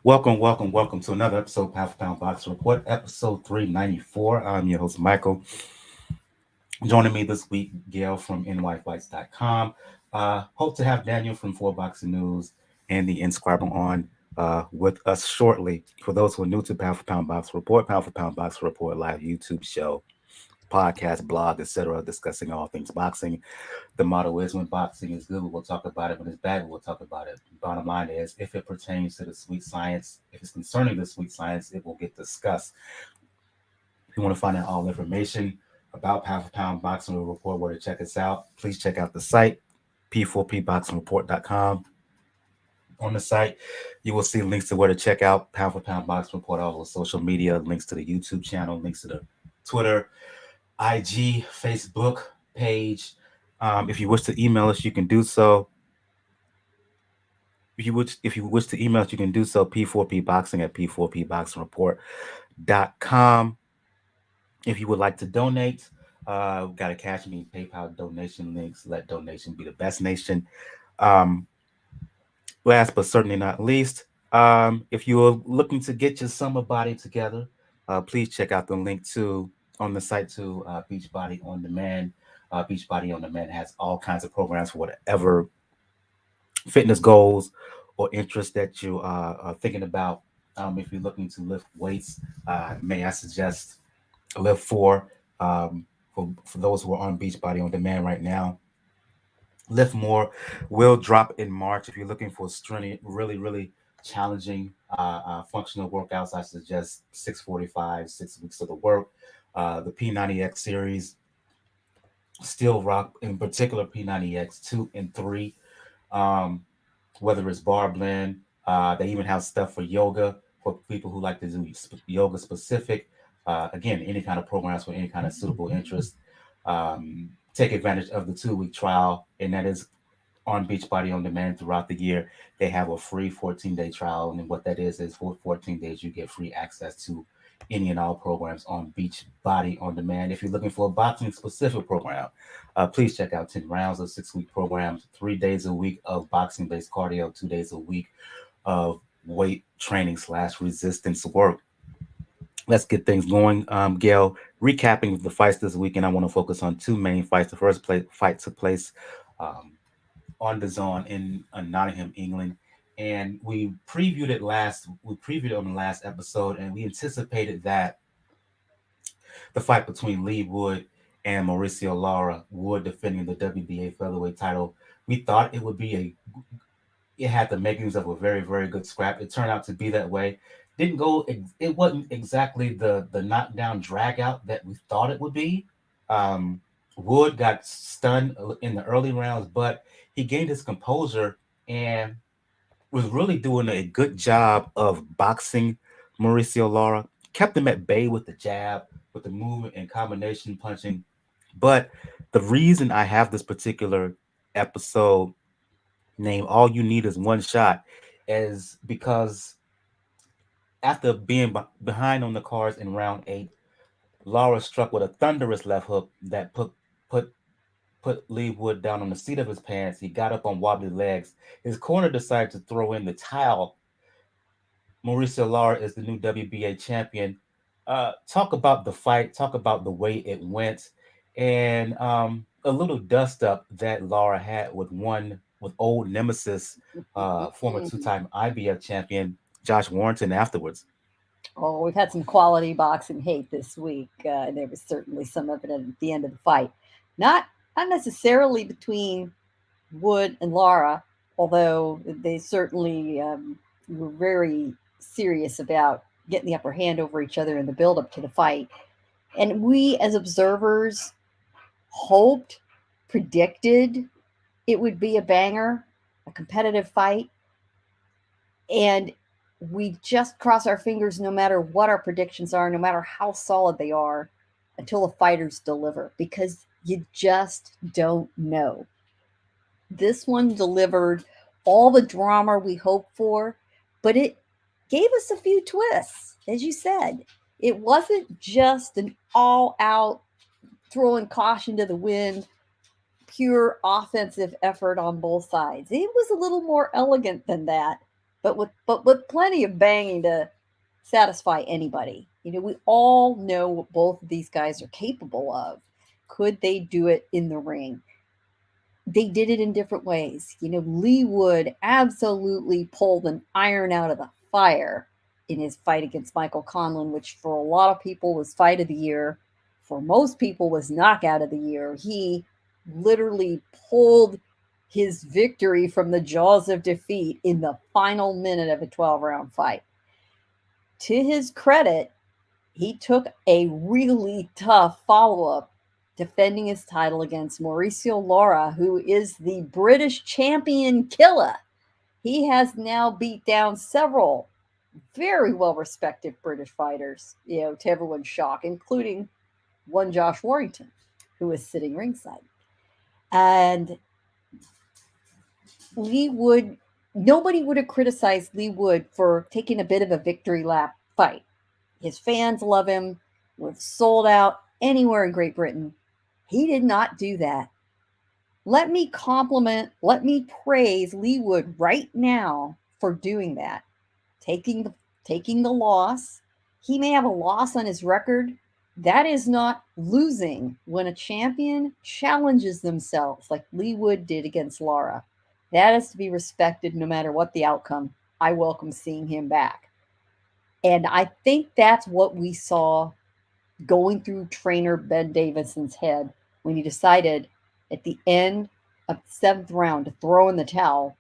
Welcome to another episode of Half Pound Box Report, episode 394. I'm your host, Michael. Joining me this week, Gail from nyfights.com. Hope to have Daniel from 4 Boxing News and the Inscriber on with us shortly. For those who are new to Pound for Pound Box Report, Pound for Pound Box Report live YouTube show, podcast, blog, etc., discussing all things boxing. The motto is when boxing is good, we'll talk about it. When it's bad, we'll talk about it. Bottom line is, if it pertains to the sweet science, if it's concerning the sweet science, it will get discussed. If you want to find out all information about Pound for Pound Boxing Report, where to check us out, please check out the site, p4pboxingreport.com. On the site, you will see links to where to check out Pound for Pound Boxing Report, all the social media, links to the YouTube channel, links to the Twitter, IG, Facebook page. If you wish to email us, you can do so. If you wish to email us, you can do so. P4pboxing at p4pboxingreport.com. If you would like to donate, we've got a Cash Me PayPal donation links. Let donation be the best nation. Um, Last but certainly not least, if you are looking to get your summer body together, please check out the link to on the site to Beachbody on Demand. Beachbody on Demand has all kinds of programs for whatever fitness goals or interests that you are thinking about. If you're looking to lift weights, may I suggest Lift 4 for those who are on Beachbody on Demand right now. Lift More will drop in March. If you're looking for strenuous, really challenging functional workouts, I suggest 645, 6 weeks of the work. The P90X series still rock, in particular P90X 2 and 3. Um, whether it's bar blend, they even have stuff for yoga for people who like to do yoga specific. Again, any kind of programs for any kind of suitable interest. Take advantage of the 2 week trial, and that is on Beachbody on Demand throughout the year. They have a free 14-day trial, and what that is for 14 days you get free access to any and all programs on Beachbody on Demand. If you're looking for a boxing specific program, please check out 10 rounds of 6 week programs, 3 days a week of boxing based cardio, 2 days a week of weight training / resistance work. Let's get things going. Gail, recapping the fights this weekend, I want to focus on two main fights. The first fight took place um, on the zone in Nottingham, England, and we previewed it on the last episode, and we anticipated that the fight between Leigh Wood and Mauricio Lara, Wood defending the WBA featherweight title. We thought it had the makings of a very good scrap. It turned out to be that way. Didn't go. It wasn't exactly the knockdown drag out that we thought it would be. Um, Wood got stunned in the early rounds, but he gained his composure and was really doing a good job of boxing Mauricio Lara. Kept him at bay with the jab, with the movement and combination punching. But the reason I have this particular episode named "All You Need Is One Shot" is because after being behind on the cards in round 8, Lara struck with a thunderous left hook that put put Leigh Wood down on the seat of his pants. He got up on wobbly legs. His corner decided to throw in the towel. Mauricio Lara is the new WBA champion. Talk about the fight. Talk about the way it went, and a little dust up that Lara had with old nemesis, former two-time IBF champion Josh Warrington afterwards. Oh, we've had some quality boxing hate this week. And there was certainly some of it at the end of the fight. Not not necessarily between Wood and Lara, although they certainly were very serious about getting the upper hand over each other in the build up to the fight. And we, as observers, hoped, predicted it would be a banger, a competitive fight. And we just cross our fingers no matter what our predictions are, no matter how solid they are, until the fighters deliver, because you just don't know. This one delivered all the drama we hoped for, but it gave us a few twists. As you said, it wasn't just an all out throwing caution to the wind, pure offensive effort on both sides. It was a little more elegant than that. but with plenty of banging to satisfy anybody. We all know what both of these guys are capable of. Could they do it in the ring? They did it in different ways. Leigh Wood absolutely pulled an iron out of the fire in his fight against Michael Conlon, which for a lot of people was fight of the year. For most people was knockout of the year. He literally pulled his victory from the jaws of defeat in the final minute of a 12-round fight. To his credit, he took a really tough follow-up defending his title against Mauricio Lara, who is the British champion killer. He has now beat down several very well-respected British fighters, to everyone's shock, including one Josh Warrington, who was sitting ringside. And Leigh Wood, nobody would have criticized Leigh Wood for taking a bit of a victory lap fight. His fans love him. We've sold out anywhere in Great Britain. He did not do that. Let me praise Leigh Wood right now for doing that. Taking the loss. He may have a loss on his record. That is not losing when a champion challenges themselves like Leigh Wood did against Lara. That is to be respected no matter what the outcome. I welcome seeing him back. And I think that's what we saw going through trainer Ben Davidson's head when he decided at the end of the 7th round to throw in the towel.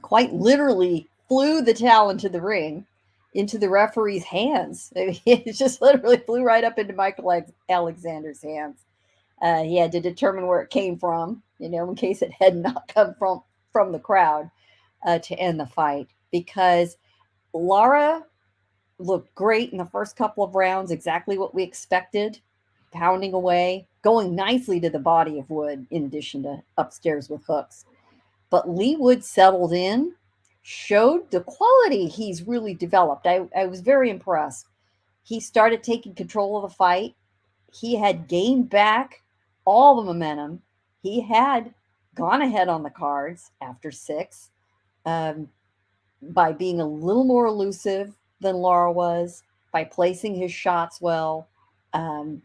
Quite literally flew the towel into the ring, into the referee's hands. It just literally flew right up into Michael Alexander's hands. He had to determine where it came from, in case it had not come from the crowd to end the fight. Because Lara looked great in the first couple of rounds, exactly what we expected, pounding away, going nicely to the body of Wood, in addition to upstairs with hooks. But Leigh Wood settled in, showed the quality he's really developed. I was very impressed. He started taking control of the fight. He had gained back all the momentum. He had gone ahead on the cards after 6 by being a little more elusive than Lara was, by placing his shots well, and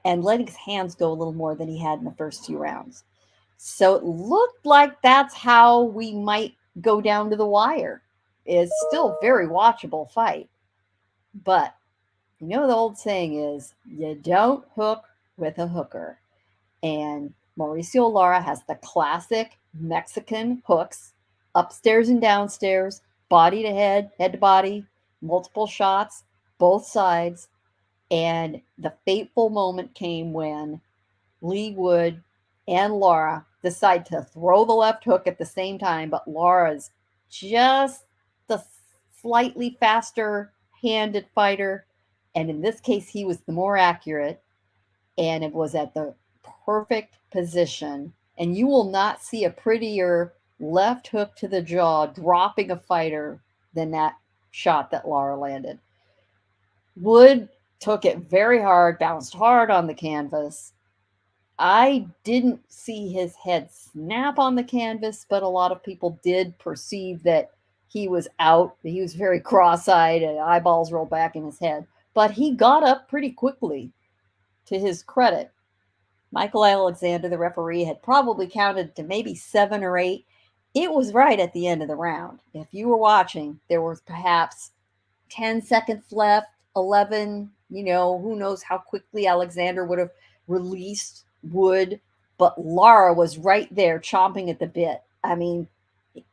letting his hands go a little more than he had in the first few rounds. So it looked like that's how we might go down to the wire. It's still a very watchable fight. But the old saying is, you don't hook with a hooker. And Mauricio Lara has the classic Mexican hooks, upstairs and downstairs, body to head to body, multiple shots, both sides. And the fateful moment came when Leigh Wood and Lara decide to throw the left hook at the same time, but Lara's just the slightly faster handed fighter. And in this case, he was the more accurate, and it was at the perfect position. And you will not see a prettier left hook to the jaw dropping a fighter than that shot that Lara landed. Wood took it very hard, bounced hard on the canvas. I didn't see his head snap on the canvas, but a lot of people did perceive that he was out. He was very cross-eyed and eyeballs rolled back in his head. But he got up pretty quickly, to his credit. Michael Alexander, the referee, had probably counted to maybe 7 or 8. It was right at the end of the round. If you were watching, there was perhaps 10 seconds left, 11. Who knows how quickly Alexander would have released Wood. But Lara was right there chomping at the bit. I mean,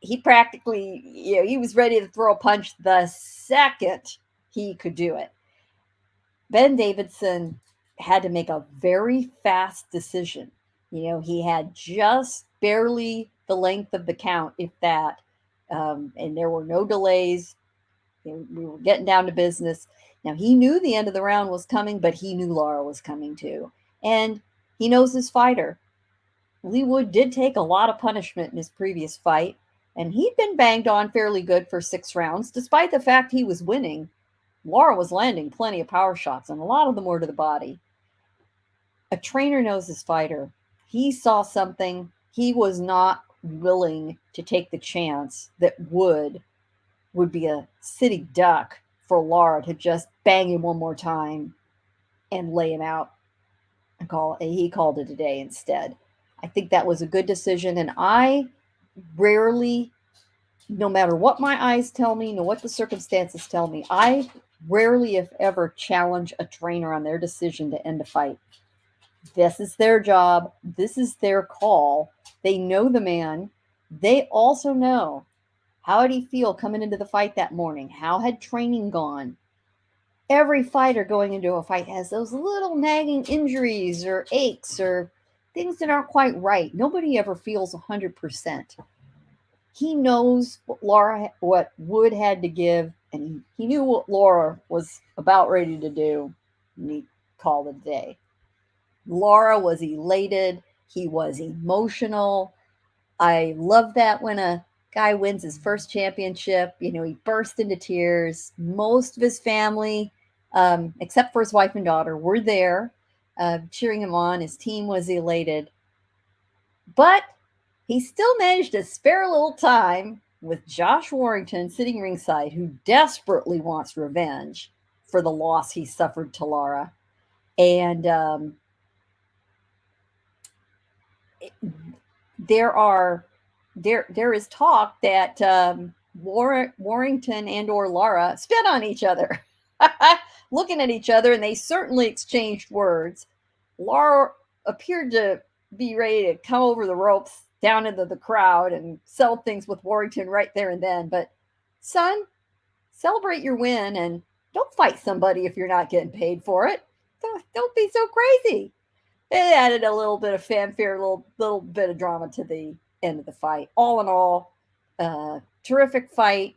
he practically, he was ready to throw a punch the second he could do it. Ben Davidson had to make a very fast decision. He had just barely the length of the count, if that, and there were no delays. We were getting down to business. Now, he knew the end of the round was coming, but he knew Lara was coming too. And he knows his fighter. Leigh Wood did take a lot of punishment in his previous fight, and he'd been banged on fairly good for 6 rounds. Despite the fact he was winning, Lara was landing plenty of power shots, and a lot of them were to the body. A trainer knows his fighter. He saw something he was not willing to take the chance that would be a sitting duck for Lara to just bang him one more time and lay him out and he called it a day instead. I think that was a good decision, and I rarely, no matter what my eyes tell me, no what the circumstances tell me, I rarely, if ever, challenge a trainer on their decision to end a fight. This is their job. This is their call. They know the man. They also know how did he feel coming into the fight that morning? How had training gone? Every fighter going into a fight has those little nagging injuries or aches or things that aren't quite right. Nobody ever feels 100%. He knows what Wood had to give, and he knew what Lara was about ready to do, and he called it a day. Lara was elated. He was emotional. I love that when a guy wins his first championship. He burst into tears. Most of his family, except for his wife and daughter, were there cheering him on. His team was elated. But he still managed to spare a little time with Josh Warrington sitting ringside, who desperately wants revenge for the loss he suffered to Lara. And there is talk that Warrington and or Lara spit on each other, looking at each other, and they certainly exchanged words. Lara appeared to be ready to come over the ropes down into the crowd and settle things with Warrington right there and then. But son, celebrate your win and don't fight somebody if you're not getting paid for it. Don't be so crazy. It added a little bit of fanfare, a little bit of drama to the end of the fight. All in all, terrific fight.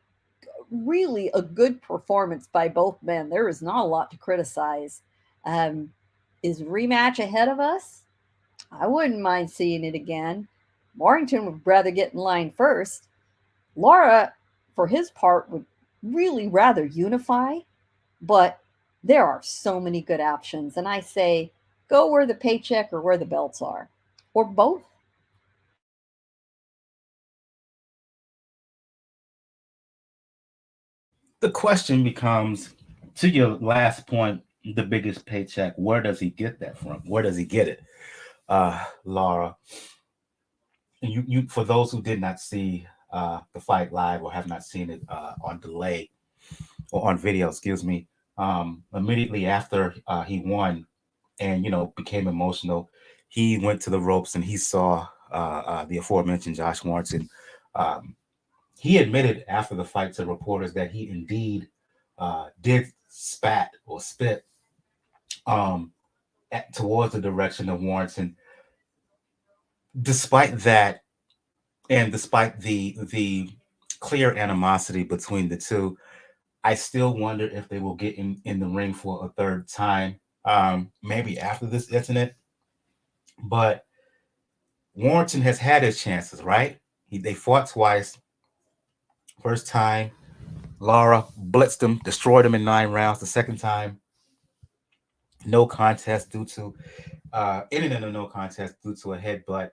Really a good performance by both men. There is not a lot to criticize. Is rematch ahead of us? I wouldn't mind seeing it again. Warrington would rather get in line first. Lara, for his part, would really rather unify, but there are so many good options. And I say, go where the paycheck or where the belts are, or both. The question becomes, to your last point, the biggest paycheck, where does he get that from? Where does he get it? Lara, you for those who did not see the fight live or have not seen it on delay or on video, excuse me, immediately after he won and became emotional, he went to the ropes and he saw the aforementioned Josh Warrington. Um, he admitted after the fight to reporters that he indeed did spat or spit towards the direction of Warrington. Despite that, and despite the clear animosity between the two, I still wonder if they will get in the ring for a third time, maybe after this incident. But Warrington has had his chances, right? They fought twice. First time, Lara blitzed him, destroyed him in 9 rounds. The second time, no contest due to ended in a no contest due to a headbutt.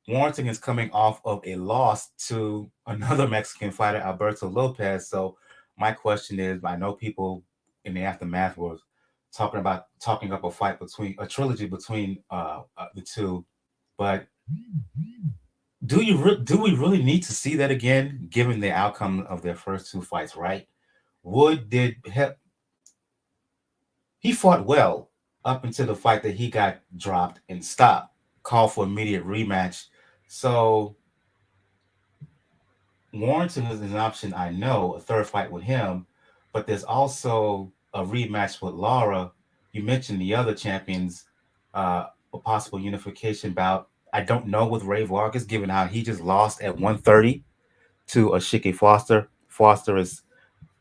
Warrington is coming off of a loss to another Mexican fighter, Alberto Lopez. So my question is, I know people in the aftermath was talking up a fight between a trilogy between the two, but do we really need to see that again, given the outcome of their first two fights? Right? Wood did he fought well up until the fight that he got dropped and stopped. Called for immediate rematch. So Warrington is an option. I know a third fight with him, but there's also a rematch with Lara. You mentioned the other champions, a possible unification bout. I don't know with Ray Vargas, given how he just lost at 130 to Ashiki Foster. Foster is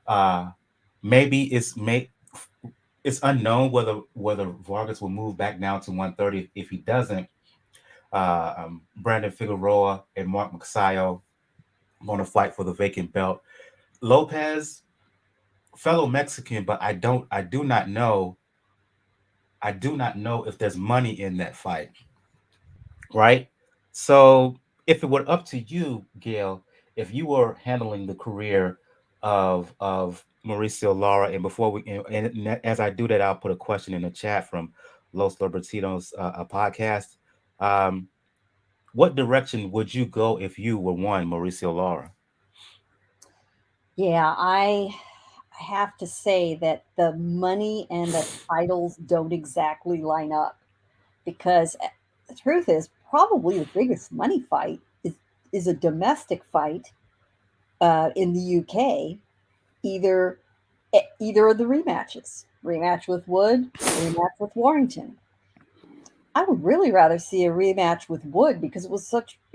uh, maybe it's unknown whether Vargas will move back down to 130. If he doesn't, Brandon Figueroa and Mark Magsayo going to fight for the vacant belt. Lopez, fellow Mexican, but I do not know if there's money in that fight, right? So if it were up to you, Gail, if you were handling the career of Mauricio Lara, and before we and as I do that, I'll put a question in the chat from Los Libertinos a podcast. Um, what direction would you go if you were one Mauricio Lara? Yeah, I have to say that the money and the titles don't exactly line up because the truth is probably the biggest money fight is a domestic fight in the UK. Either either of the rematches, rematch with Wood, rematch with Warrington. I would really rather see a rematch with Wood because it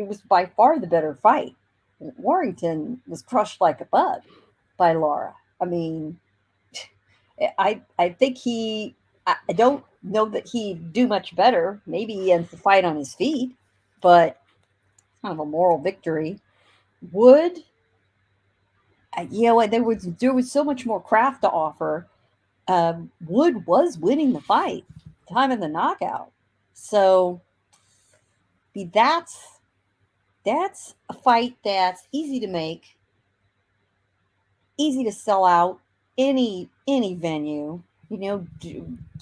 was by far the better fight. Warrington was crushed like a bug by Lara. I mean, I think I don't know that he'd do much better. Maybe he ends the fight on his feet, but it's kind of a moral victory. Wood, you know what? There was so much more craft to offer. Wood was winning the fight, time in the knockout. So that's a fight that's easy to make, easy to sell out any venue. You know,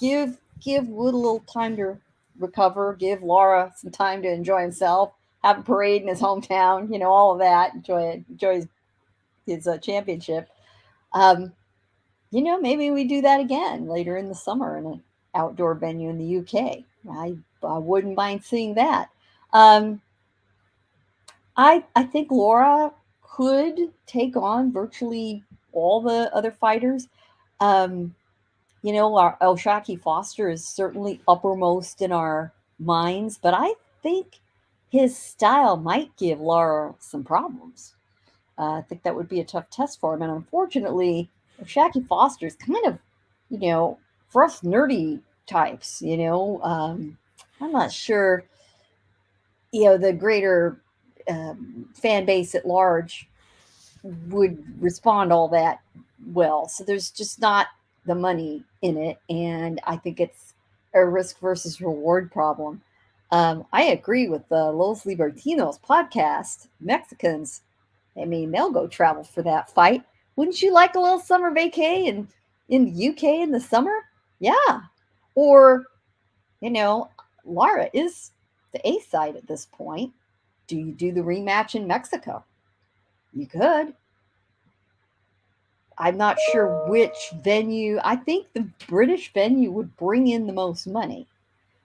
give give Wood a little time to recover, give Lara some time to enjoy himself, have a parade in his hometown, you know, all of that. Enjoy his championship. Um, you know, maybe we do that again later in the summer in an outdoor venue in the UK. I wouldn't mind seeing that. Um, I think Laura could take on virtually all the other fighters. Um, you know, our Oshaki Foster is certainly uppermost in our minds, but I think his style might give Laura some problems. I think that would be a tough test for him. And unfortunately, Oshaki Foster is kind of, you know, for us nerdy types, you know, I'm not sure, you know, the greater fan base at large would respond all that well. So there's just not the money in it, and I think it's a risk versus reward problem. I agree with the Los Libertinos podcast. Mexicans, I mean, they'll go travel for that fight. Wouldn't you like a little summer vacay in the UK in the summer? Yeah. Or, you know, Lara is the A side at this point. Do you do the rematch in Mexico? You could. I'm not sure which venue. I think the British venue would bring in the most money.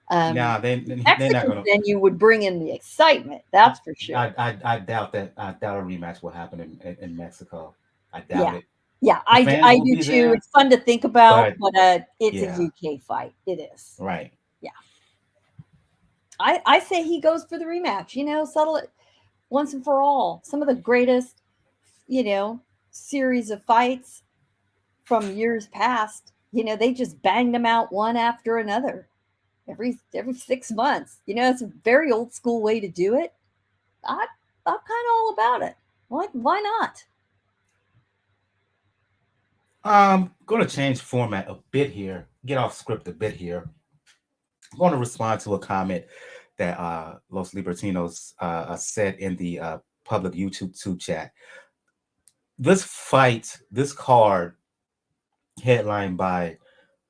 Nah, The they're not Mexican gonna. venue would bring in the excitement. I, That's for sure. I doubt that. I doubt a rematch will happen in Mexico. I doubt Yeah, it. yeah, The fans I will do be too. there, It's fun to think about, but but it's a yeah, UK fight. It is. right. Yeah, I say he goes for the rematch. You know, settle it once and for all. Some of the greatest, you know, series of fights from years past. You know, they just banged them out one after another every 6 months. You know, it's a very old school way to do it. I'm kind of all about it. Why not? Going to change format a bit here. Get off script a bit here. I'm going to respond to a comment that Los Libertinos said in the public YouTube chat. This fight, this card, headlined by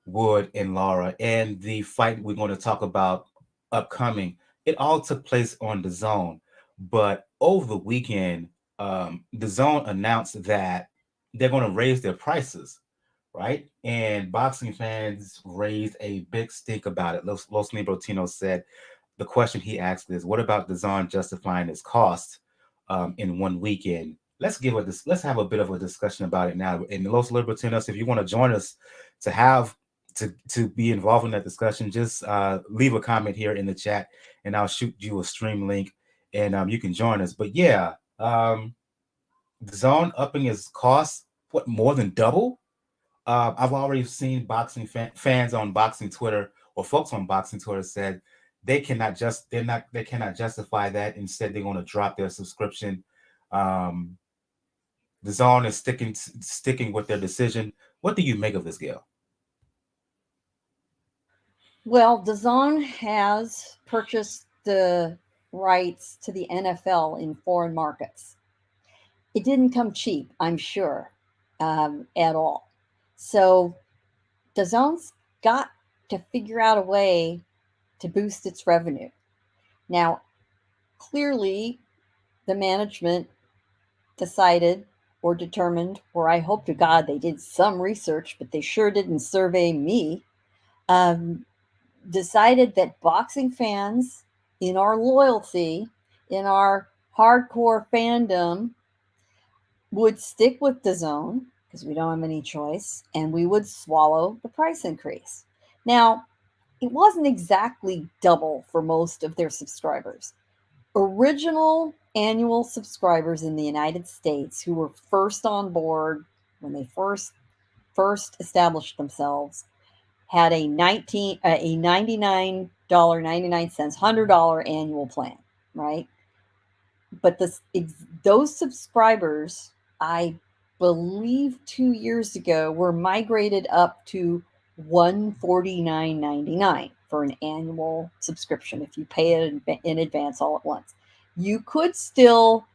Wood and Lara, and the fight we're going to talk about upcoming, it all took place on the Zone. But over the weekend, the Zone announced that they're going to raise their prices, right? And boxing fans raised a big stink about it. Los Libertinos said the question he asked is, "What about the Zone justifying its cost in one weekend?" Let's have a bit of a discussion about it now. And Los Libertinos, if you want to join us to have to be involved in that discussion, just leave a comment here in the chat, and I'll shoot you a stream link, and you can join us. But yeah, the Zone upping its costs, what, more than double? I've already seen fans on boxing Twitter, or folks on boxing Twitter, said they cannot justify that. Instead, they're going to drop their subscription. Um, the Zone is sticking with their decision. What do you make of this, Gail? Well, DAZN has purchased the rights to the NFL in foreign markets. It didn't come cheap, I'm sure, at all. So DAZN's got to figure out a way to boost its revenue. Now, clearly, the management decided or determined, or I hope to God they did some research, but they sure didn't survey me, um, decided that boxing fans, in our loyalty, in our hardcore fandom, would stick with the zone because we don't have any choice, and we would swallow the price increase. Now, it wasn't exactly double for most of their subscribers. Original annual subscribers in the United States who were first on board when they first established themselves had a $99.99 $100 annual plan, right? But those subscribers, I believe 2 years ago, were migrated up to $149.99 for an annual subscription if you pay it in advance all at once. You could still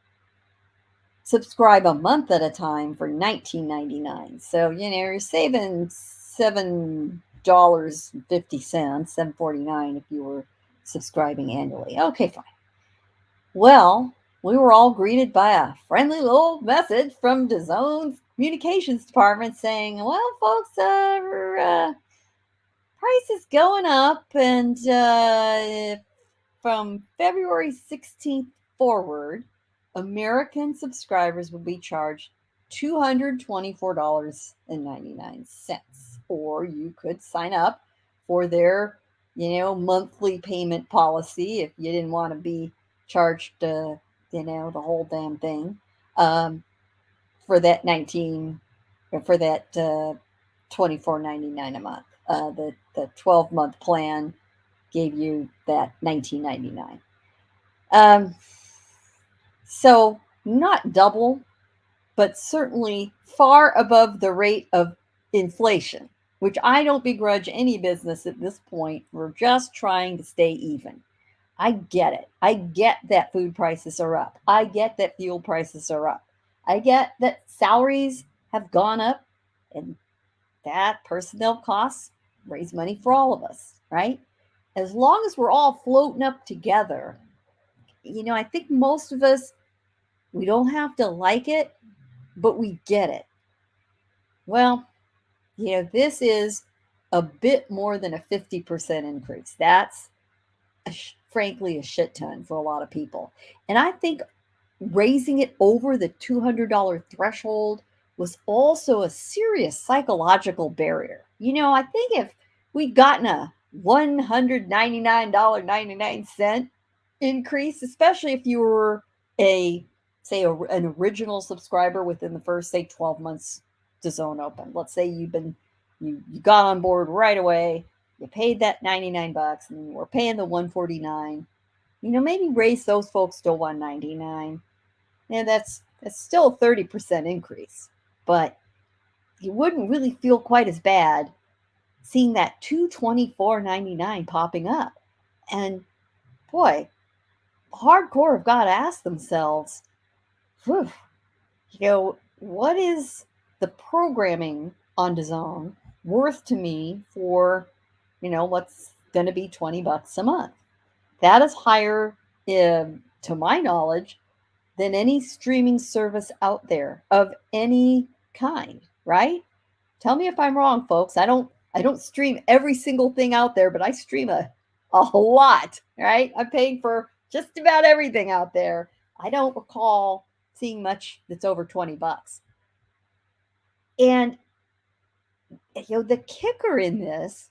subscribe a month at a time for $19.99. So, you're saving $7.50, $7.49 if you were subscribing annually. Okay, fine. Well, we were all greeted by a friendly little message from DAZN's communications department saying, well, folks, price is going up, and from February 16th forward, American subscribers will be charged $224.99. Or you could sign up for their, monthly payment policy if you didn't want to be charged, the whole damn thing, for that 19, for that $24.99 a month. The 12-month plan gave you that $19.99. So not double, but certainly far above the rate of inflation, which I don't begrudge any business at this point. We're just trying to stay even. I get it. I get that food prices are up. I get that fuel prices are up. I get that salaries have gone up, and that personnel costs raise money for all of us, right? As long as we're all floating up together, I think most of us, we don't have to like it, but we get it. Well, this is a bit more than a 50% increase. That's frankly a shit ton for a lot of people. And I think raising it over the $200 threshold was also a serious psychological barrier. I think if we'd gotten a $199.99 increase, especially if you were an original subscriber within the first, say, 12 months to Zone Open. Let's say you got on board right away, you paid that $99 and you were paying the $149. Maybe raise those folks to $199. And that's still a 30% increase. But you wouldn't really feel quite as bad seeing that $224.99 popping up. And boy, hardcore have got to ask themselves, what is the programming on DAZN worth to me for, what's going to be $20 a month? That is higher, to my knowledge, than any streaming service out there of any kind, right? Tell me if I'm wrong, folks. I don't stream every single thing out there, but I stream a lot, right? I'm paying for just about everything out there. I don't recall seeing much that's over $20. And the kicker in this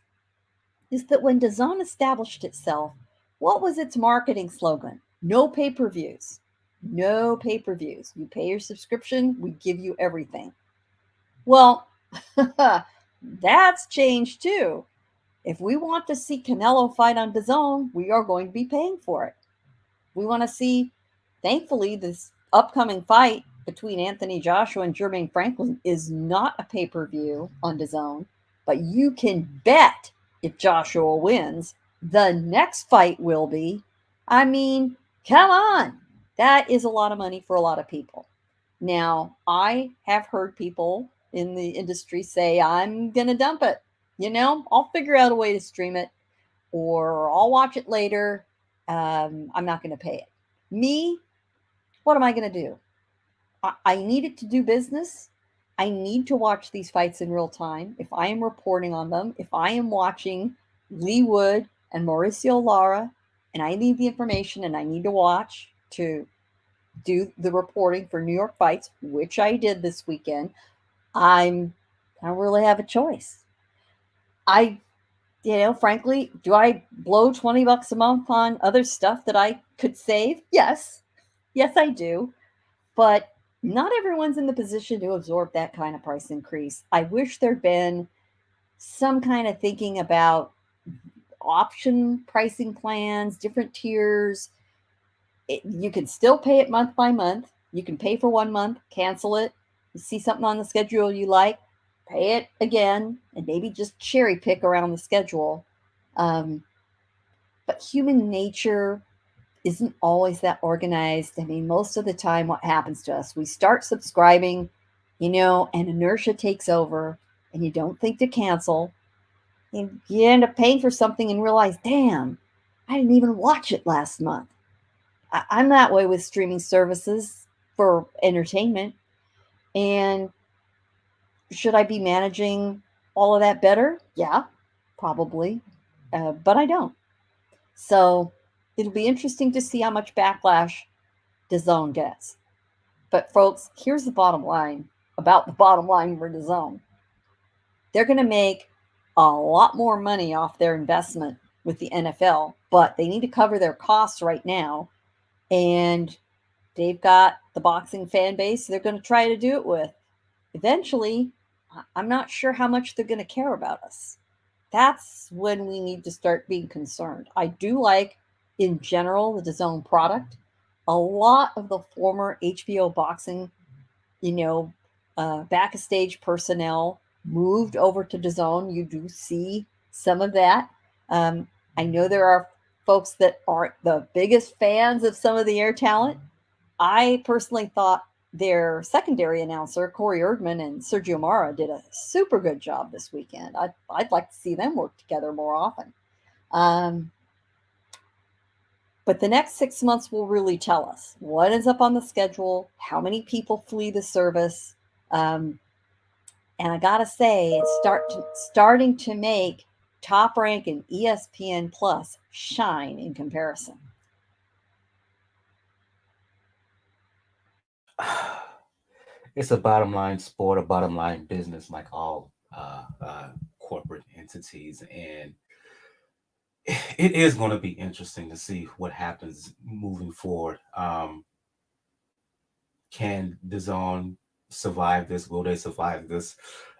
is that when DAZN established itself, what was its marketing slogan? No pay-per-views. No pay-per-views. You pay your subscription, we give you everything. Well, that's changed too. If we want to see Canelo fight on DAZN, we are going to be paying for it. We want to see, thankfully, this upcoming fight between Anthony Joshua and Jermaine Franklin is not a pay-per-view on DAZN, but you can bet if Joshua wins, the next fight will be. I mean, Come on. That is a lot of money for a lot of people. Now, I have heard people in the industry say, I'm going to dump it. I'll figure out a way to stream it or I'll watch it later. I'm not going to pay it. Me, what am I going to do? I need it to do business. I need to watch these fights in real time. If I am reporting on them, if I am watching Leigh Wood and Mauricio Lara, and I need the information and I need to watch to do the reporting for New York fights, which I did this weekend, I'm I don't really have a choice. I frankly, do I blow $20 a month on other stuff that I could save? Yes. Yes, I do. But not everyone's in the position to absorb that kind of price increase. I wish there'd been some kind of thinking about option pricing plans, different tiers. You can still pay it month by month. You can pay for 1 month, cancel it. You see something on the schedule you like, pay it again, and maybe just cherry pick around the schedule. Um, but human nature isn't always that organized. I mean, most of the time, what happens to us, we start subscribing, and inertia takes over, and you don't think to cancel. And you end up paying for something and realize, damn, I didn't even watch it last month. I'm that way with streaming services for entertainment. And should I be managing all of that better? Yeah, probably. But I don't. So it'll be interesting to see how much backlash DAZN gets. But folks, here's the bottom line about the bottom line for DAZN. They're going to make a lot more money off their investment with the NFL, but they need to cover their costs right now. And they've got the boxing fan base they're going to try to do it with. Eventually, I'm not sure how much they're going to care about us. That's when we need to start being concerned. I do like, in general, the DAZN product. A lot of the former HBO boxing, you know, backstage personnel moved over to DAZN. You do see some of that. I know there are folks that aren't the biggest fans of some of the air talent. I personally thought their secondary announcer, Corey Erdman and Sergio Mara, did a super good job this weekend. I'd like to see them work together more often. Um, but the next 6 months will really tell us what is up on the schedule, how many people flee the service. Um, and I gotta say, it's starting to make Top Rank and ESPN Plus shine in comparison. It's a bottom line sport, a bottom line business, like all corporate entities, and it is going to be interesting to see what happens moving forward. Can DAZN survive this? Will they survive this?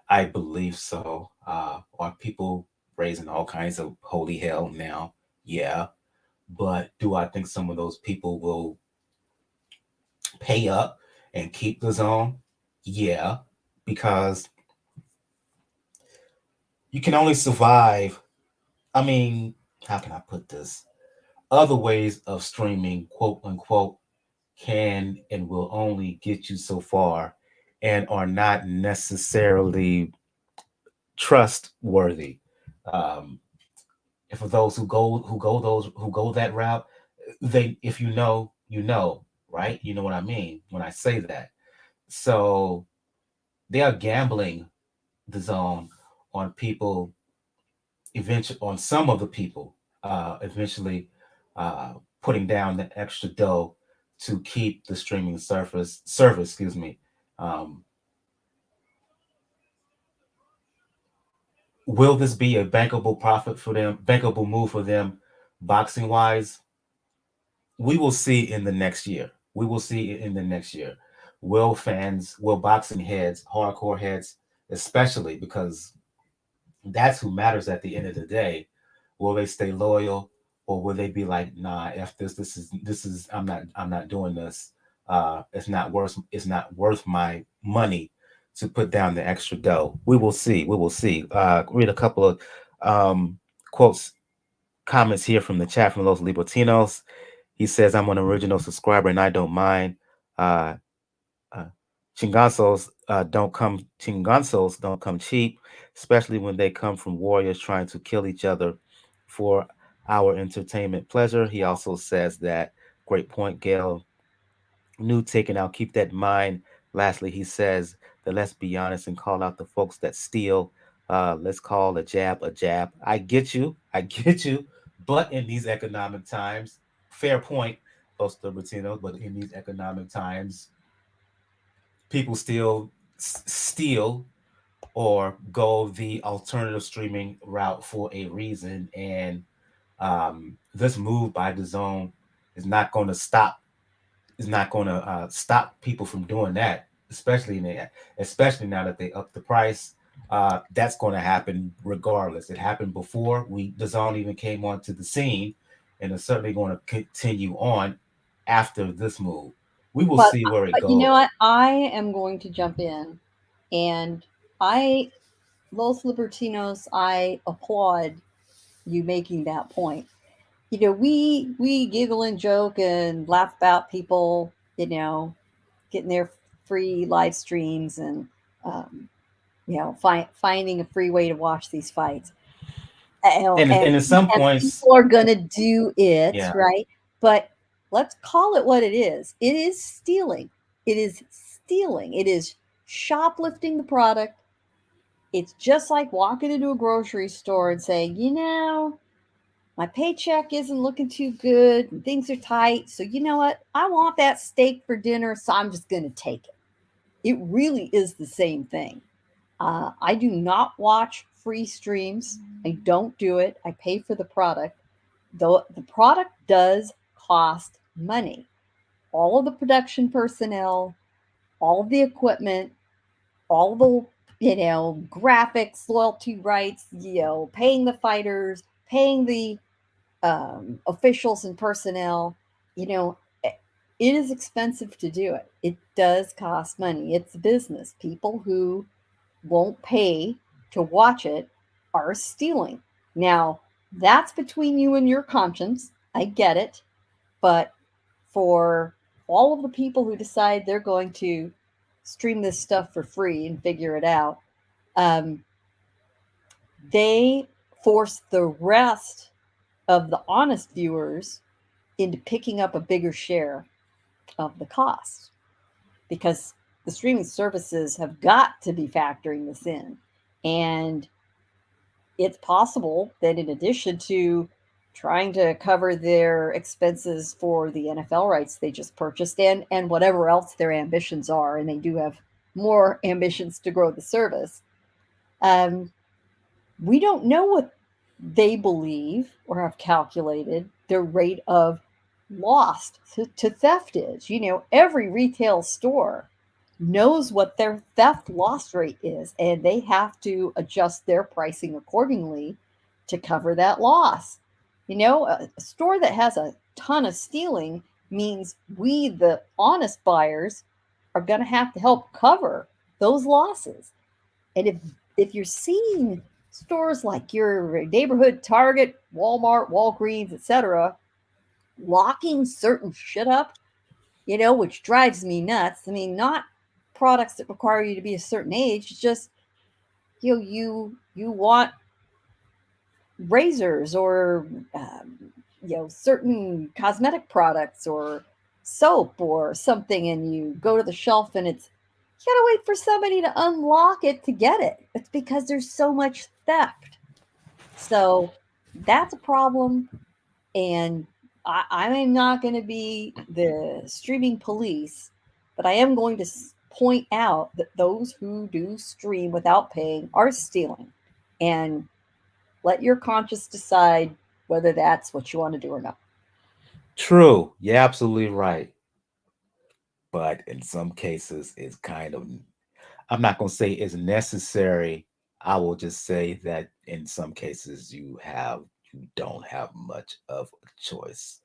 I believe so. Are people raising all kinds of holy hell now? Yeah. But do I think some of those people will pay up and keep DAZN? Yeah. Because you can only survive. I mean, how can I put this? Other ways of streaming, quote unquote, can and will only get you so far and are not necessarily trustworthy. Um, and for those who go that route, they if you know, you know, right? You know what I mean when I say that. So they are gambling DAZN on people eventually on some of the people eventually putting down the extra dough to keep the streaming service, excuse me. Um, will this be a bankable profit for them, bankable move for them, boxing wise? We will see in the next year. We will see in the next year. Will fans, will boxing heads, hardcore heads, especially because that's who matters at the end of the day. Will they stay loyal, or will they be like, nah, f this. This is. I'm not doing this. It's not worth my money to put down the extra dough. We will see. We will see. Read a couple of quotes, comments here from the chat from Los Libertinos. He says, I'm an original subscriber and I don't mind. Uh, uh, Chingonsos don't come cheap, especially when they come from warriors trying to kill each other for our entertainment pleasure. He also says that, great point, Gail. New taken out, keep that in mind. Lastly, he says that let's be honest and call out the folks that steal. Let's call a jab a jab. I get you. I get you. But in these economic times, fair point, Los Libertinos, but in these economic times, people still steal or go the alternative streaming route for a reason. And this move by the zone is not going to stop people from doing that, especially now that they up the price. That's going to happen regardless. It happened before the zone even came onto the scene, and it's certainly going to continue on after this move. We will But see where it but you know goes. what? I am going to jump in, and I Los Libertinos, I applaud you making that point. We giggle and joke and laugh about people, getting their free live streams and um, finding a free way to watch these fights. And And in some and points, people are gonna do it, yeah, right? But let's call it what it is. It is stealing. It is stealing. It is shoplifting the product. It's just like walking into a grocery store and saying, my paycheck isn't looking too good and things are tight. So, you know what? I want that steak for dinner, so I'm just going to take it. It really is the same thing. I do not watch free streams. I don't do it. I pay for the product. Though the product does cost money. All of the production personnel, all of the equipment, all the graphics, loyalty rights, paying the fighters, paying the officials and personnel, you know, it is expensive to do it. It does cost money. It's business. People who won't pay to watch it are stealing. Now, that's between you and your conscience. I get it. But for all of the people who decide they're going to stream this stuff for free and figure it out, um, they force the rest of the honest viewers into picking up a bigger share of the cost because the streaming services have got to be factoring this in. And it's possible that in addition to trying to cover their expenses for the NFL rights they just purchased and whatever else their ambitions are, and they do have more ambitions to grow the service, um, we don't know what they believe or have calculated their rate of loss to theft is. Every retail store knows what their theft loss rate is, and they have to adjust their pricing accordingly to cover that loss. A store that has a ton of stealing means we, the honest buyers, are going to have to help cover those losses. And if you're seeing stores like your neighborhood Target, Walmart, Walgreens, etc., locking certain shit up, which drives me nuts. I mean, not products that require you to be a certain age. It's just you want razors or certain cosmetic products or soap or something, and you go to the shelf and it's you gotta wait for somebody to unlock it to get it. It's because there's so much theft. So that's a problem. And I'm not going to be the streaming police, but I am going to point out that those who do stream without paying are stealing. And let your conscience decide whether that's what you want to do or not. true. You're absolutely right. But in some cases, it's kind of, I'm not going to say it's necessary. I will just say that in some cases you don't have much of a choice.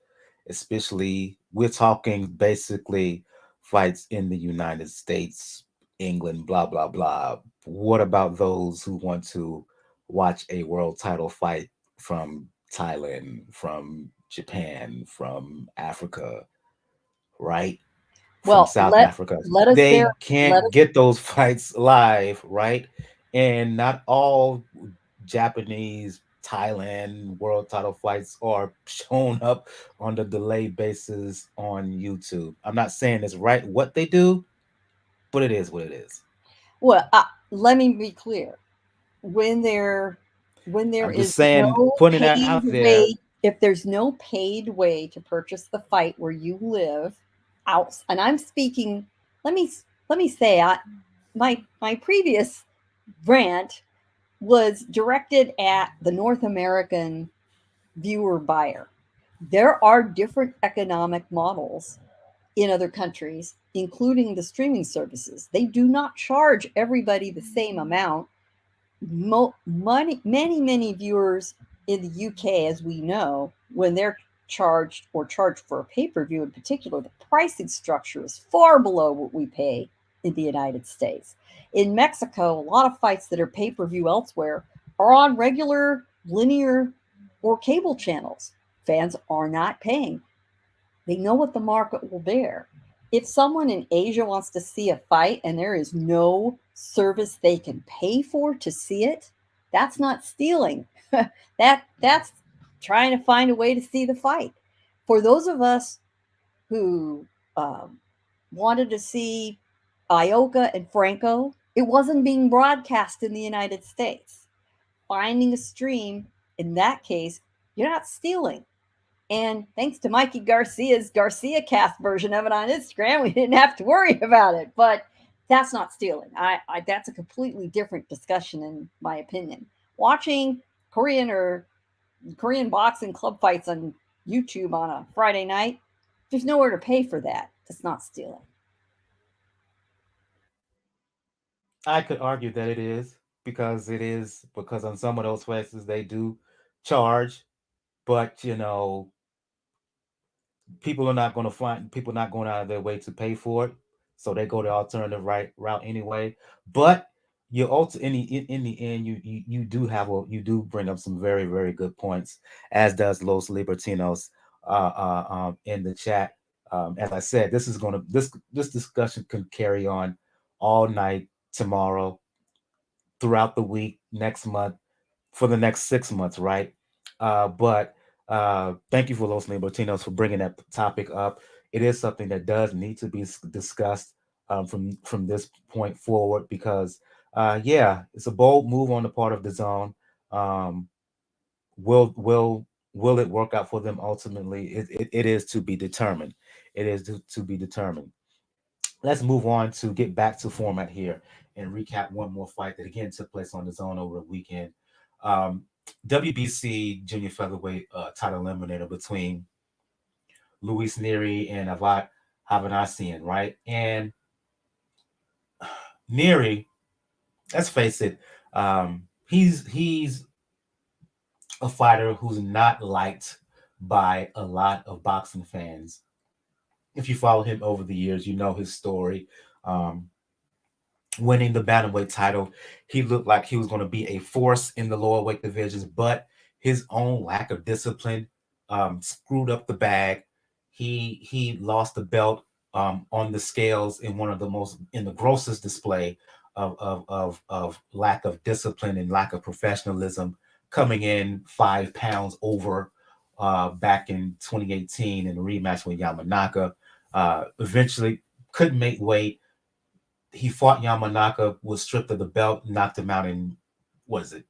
Especially we're talking basically fights in the United States, England, blah blah blah. What about those who want to watch a world title fight from Thailand, from Japan, from Africa, right? From Well, South Africa. let us bear They let can't us get those fights live, right? And not all Japanese, Thailand world title fights are shown up on the delay basis on YouTube. I'm not saying it's right what they do, but it is what it is. well, let me be clear. When there when there I'm just is saying, no putting that paid out there. way, if there's no paid way to purchase the fight where you live out, and I'm speaking, let me let me say, my previous rant was directed at the North American viewer buyer. There are different economic models in other countries, including the streaming services. They do not charge everybody the same amount. Many viewers in the UK, as we know, when they're charged for a pay per view in particular, the pricing structure is far below what we pay in the United States. In Mexico, a lot of fights that are pay per view elsewhere are on regular linear or cable channels. Fans are not paying. They know what the market will bear. If someone in Asia wants to see a fight and there is no service they can pay for to see it, that's not stealing. That's trying to find a way to see the fight. For those of us who um, wanted to see Ioka and Franco, it wasn't being broadcast in the United States. Finding a stream in that case, you're not stealing. And thanks to Mikey Garcia's Garcia Cast version of it on Instagram, we didn't have to worry about it. But that's not stealing. That's a completely different discussion, in my opinion. Watching Korean or Korean boxing club fights on YouTube on a Friday night, there's nowhere to pay for that. That's not stealing. I could argue that it is because on some of those places they do charge, but people are not going to find people not going out of their way to pay for it, so they go the alternative right route anyway. But you also in the end, you do you do bring up some very good points, as does Los Libertinos in the chat. As I said, this discussion can carry on all night tomorrow, throughout the week, next month, for the next 6 months, right? But thank you for Los Libertinos for bringing that topic up. It is something that does need to be discussed from this point forward, because yeah, it's a bold move on the part of the zone. Um, will it work out for them ultimately? It is to be determined. It is to be determined. Let's move on to get back to format here and recap one more fight that again took place on the zone over the weekend. Um, WBC junior featherweight title eliminator between Luis Nery and Avat Ohvhannisyan, right? And Nery, let's face it, he's a fighter who's not liked by a lot of boxing fans. If you follow him over the years, you know his story. Um, Winning the bantamweight title, he looked like he was going to be a force in the lower weight divisions, but his own lack of discipline screwed up the bag. He lost the belt on the scales in one of the most in the grossest display of lack of discipline and lack of professionalism, coming in 5 pounds over back in 2018 in a rematch with Yamanaka. Eventually couldn't make weight. He fought Yamanaka, was stripped of the belt, knocked him out in, what is it,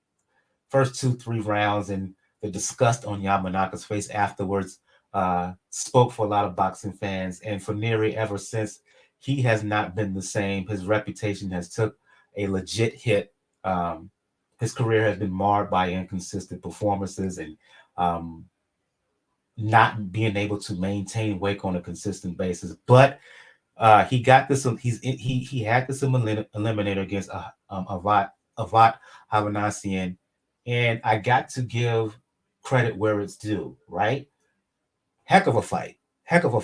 first 2, 3 rounds, and the disgust on Yamanaka's face afterwards spoke for a lot of boxing fans. And for Nery, ever since, he has not been the same. His reputation has took a legit hit. Um, his career has been marred by inconsistent performances and um, not being able to maintain weight on a consistent basis. But he got this. He had this eliminator against Avat Ohvhannisyan, and I got to give credit where it's due. Right, heck of a fight, heck of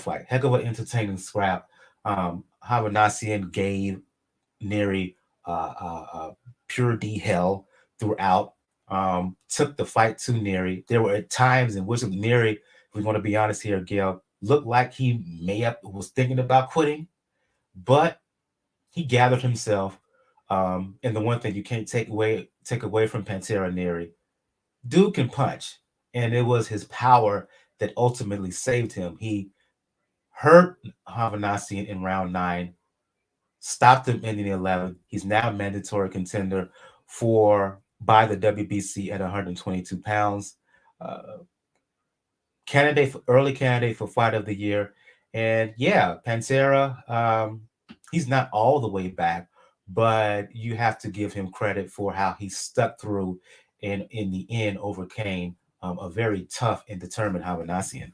an entertaining scrap. Ohvhannisyan gave Nery pure D hell throughout. Took the fight to Nery. There were times in which Nery we're going to be honest here, Gail, looked like he may have was thinking about quitting, but he gathered himself. And the one thing you can't take away from Pantera Nery, dude can punch, and it was his power that ultimately saved him. He hurt Ohvhannisyan in round nine, stopped him in the 11th. He's now a mandatory contender for by the WBC at 122 pounds. Uh, early candidate for fight of the year. And yeah, Pantera, he's not all the way back, but you have to give him credit for how he stuck through and in the end overcame a very tough and determined Havanassian.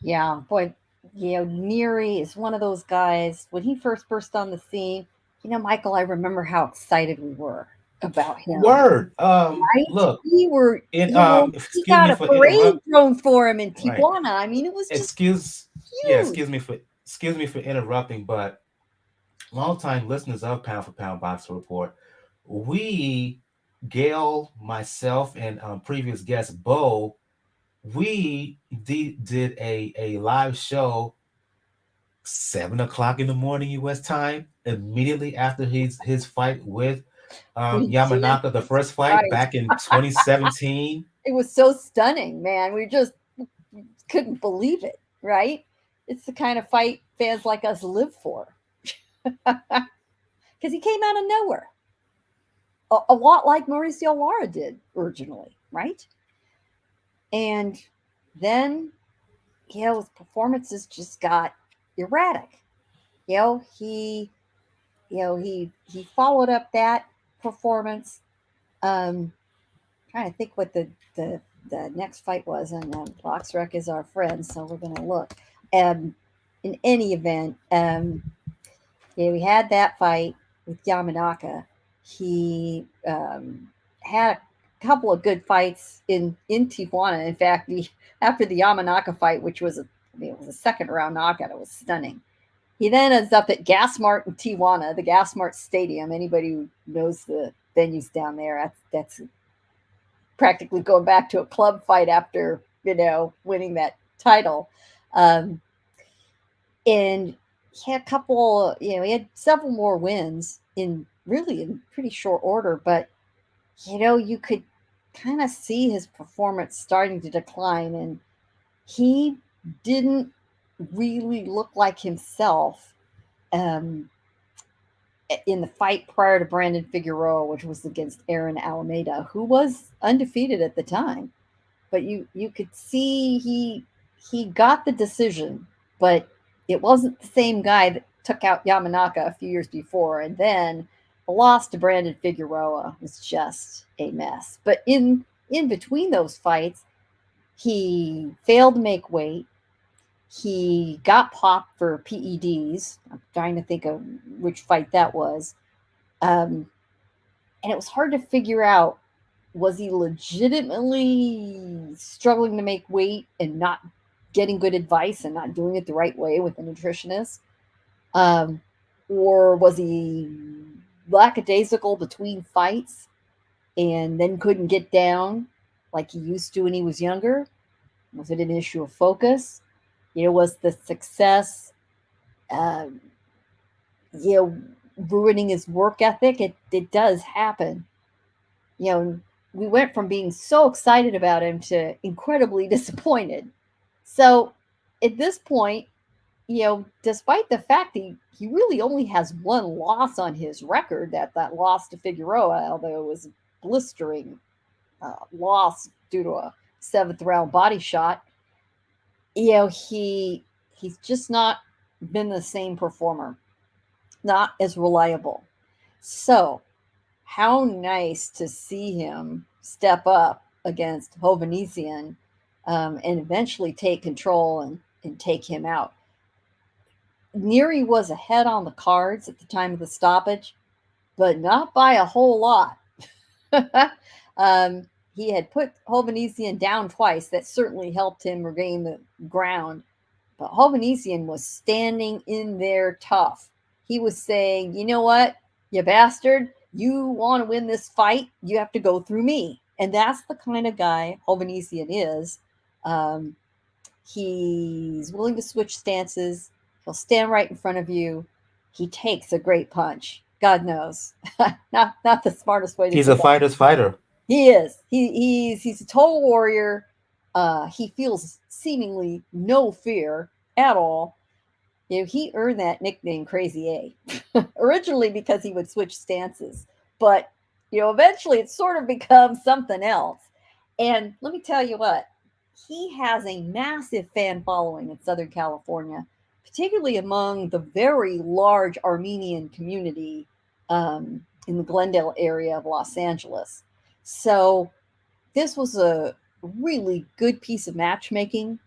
Yeah, boy, Nery is one of those guys. When he first burst on the scene, Michael, I remember how excited we were about him, Word. right? Look, We were, he excuse got me a for parade interrupt. thrown for him in Right. Tijuana. I mean, it was just Excuse yeah, huge. excuse me for interrupting, but longtime listeners of Pound for Pound Boxer Report, we, Gail, myself, and previous guest Bo, we did a live show 7 o'clock in the morning U.S. time immediately after his fight with We did. Yamanaka, the first fight Right. back in 2017. It was so stunning, man. We just couldn't believe it, right? It's the kind of fight fans like us live for. Because he came out of nowhere, a lot like Mauricio Lara did originally, right? And then, his performances just got erratic. He, he followed up that performance. Trying to think what the next fight was, and Boxrec is our friend, so we're gonna look. Um, in any event, we had that fight with Yamanaka. He had a couple of good fights in Tijuana. In fact, after the Yamanaka fight, which was it was a second round knockout, it was stunning. He then ends up at Gasmart in Tijuana, the Gasmart Stadium. Anybody who knows the venues down there, that's practically going back to a club fight after winning that title. Um, and he had a couple, he had several more wins in pretty short order, but you could kind of see his performance starting to decline, and he didn't really look like himself um, in the fight prior to Brandon Figueroa, which was against Aaron Alameda, who was undefeated at the time. But you could see he got the decision, but it wasn't the same guy that took out Yamanaka a few years before, and then the loss to Brandon Figueroa was just a mess. But in between those fights, he failed to make weight. He got popped for PEDs. I'm trying to think of which fight that was. Um, and it was hard to figure out, was he legitimately struggling to make weight and not getting good advice and not doing it the right way with a nutritionist? Um, or was he lackadaisical between fights and then couldn't get down like he used to when he was younger? Was it an issue of focus? Was the success, um, you know, ruining his work ethic? It does happen. You know, we went from being so excited about him to incredibly disappointed. So at this point, despite the fact he really only has one loss on his record, that loss to Figueroa, although it was a blistering loss due to a seventh round body shot, he's just not been the same performer, not as reliable. So how nice to see him step up against Ohvhannisyan, and eventually take control and take him out. Nery was ahead on the cards at the time of the stoppage, but not by a whole lot. um, he had put Ohvhannisyan down twice. That certainly helped him regain the ground. But Ohvhannisyan was standing in there tough. He was saying, you know what, you bastard, you want to win this fight, you have to go through me. And that's the kind of guy Ohvhannisyan is. Um, he's willing to switch stances. He'll stand right in front of you. He takes a great punch. God knows, not the smartest way to He's do a that. fighter's fighter. He is. He's a total warrior. He feels seemingly no fear at all. You know, he earned that nickname Crazy A originally because he would switch stances, but eventually it sort of becomes something else. And let me tell you what, he has a massive fan following in Southern California, particularly among the very large Armenian community in the Glendale area of Los Angeles. So this was a really good piece of matchmaking.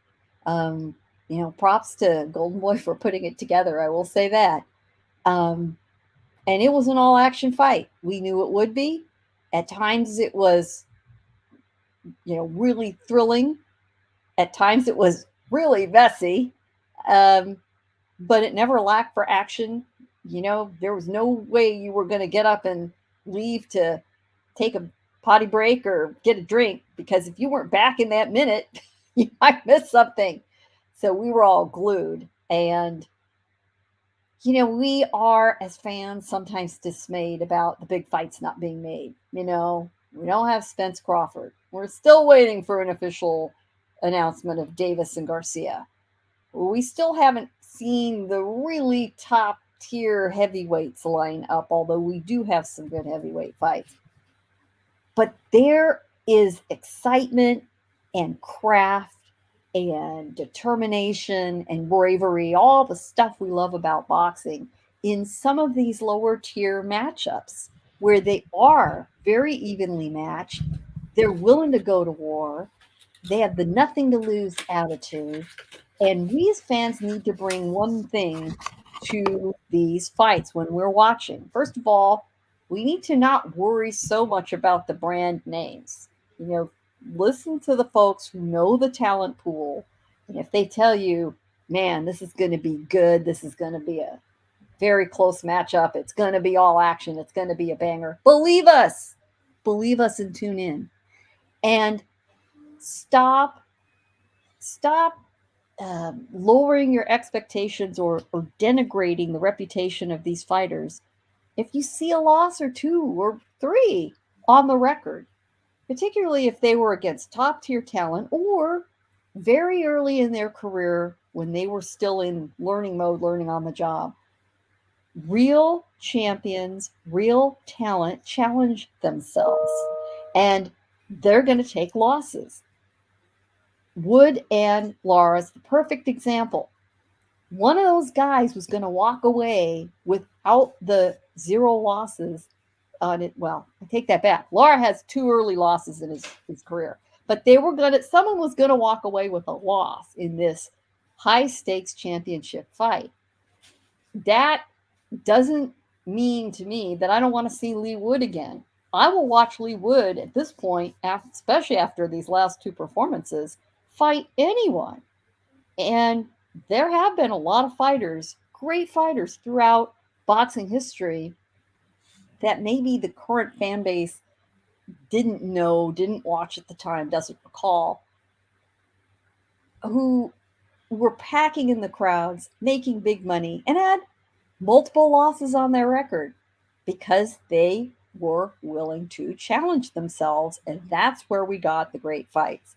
Um, Props to Golden Boy for putting it together. I will say that. Um, and it was an all action fight. We knew it would be. At times it was, really thrilling. At times it was really messy. Um, but it never lacked for action. There was no way you were going to get up and leave to take a potty break or get a drink, because if you weren't back in that minute, you might miss something. So we were all glued. And, we are, as fans, sometimes dismayed about the big fights not being made. We don't have Spence Crawford. We're still waiting for an official announcement of Davis and Garcia. We still haven't seen the really top tier heavyweights line up, although we do have some good heavyweight fights. But there is excitement and craft and determination and bravery, all the stuff we love about boxing, in some of these lower tier matchups where they are very evenly matched. They're willing to go to war. They have the nothing to lose attitude. And we as fans need to bring one thing to these fights when we're watching. First of all, we need to not worry so much about the brand names. Listen to the folks who know the talent pool. And if they tell you, man, this is going to be good, this is going to be a very close matchup, it's going to be all action, it's going to be a banger, believe us. Believe us and tune in. And stop lowering your expectations or denigrating the reputation of these fighters if you see a loss or two or three on the record, particularly if they were against top tier talent or very early in their career when they were still in learning mode, learning on the job. Real champions, real talent challenge themselves, and they're going to take losses. Wood and Lara is the perfect example. One of those guys was going to walk away without the zero losses on it. Well, I take that back. Lara has 2 early losses in his career, but someone was going to walk away with a loss in this high stakes championship fight. That doesn't mean to me that I don't want to see Leigh Wood again. I will watch Leigh Wood at this point, especially after these last 2 performances, fight anyone. And there have been a lot of fighters, great fighters throughout boxing history, that maybe the current fan base didn't know, didn't watch at the time, doesn't recall, who were packing in the crowds, making big money, and had multiple losses on their record because they were willing to challenge themselves. And that's where we got the great fights.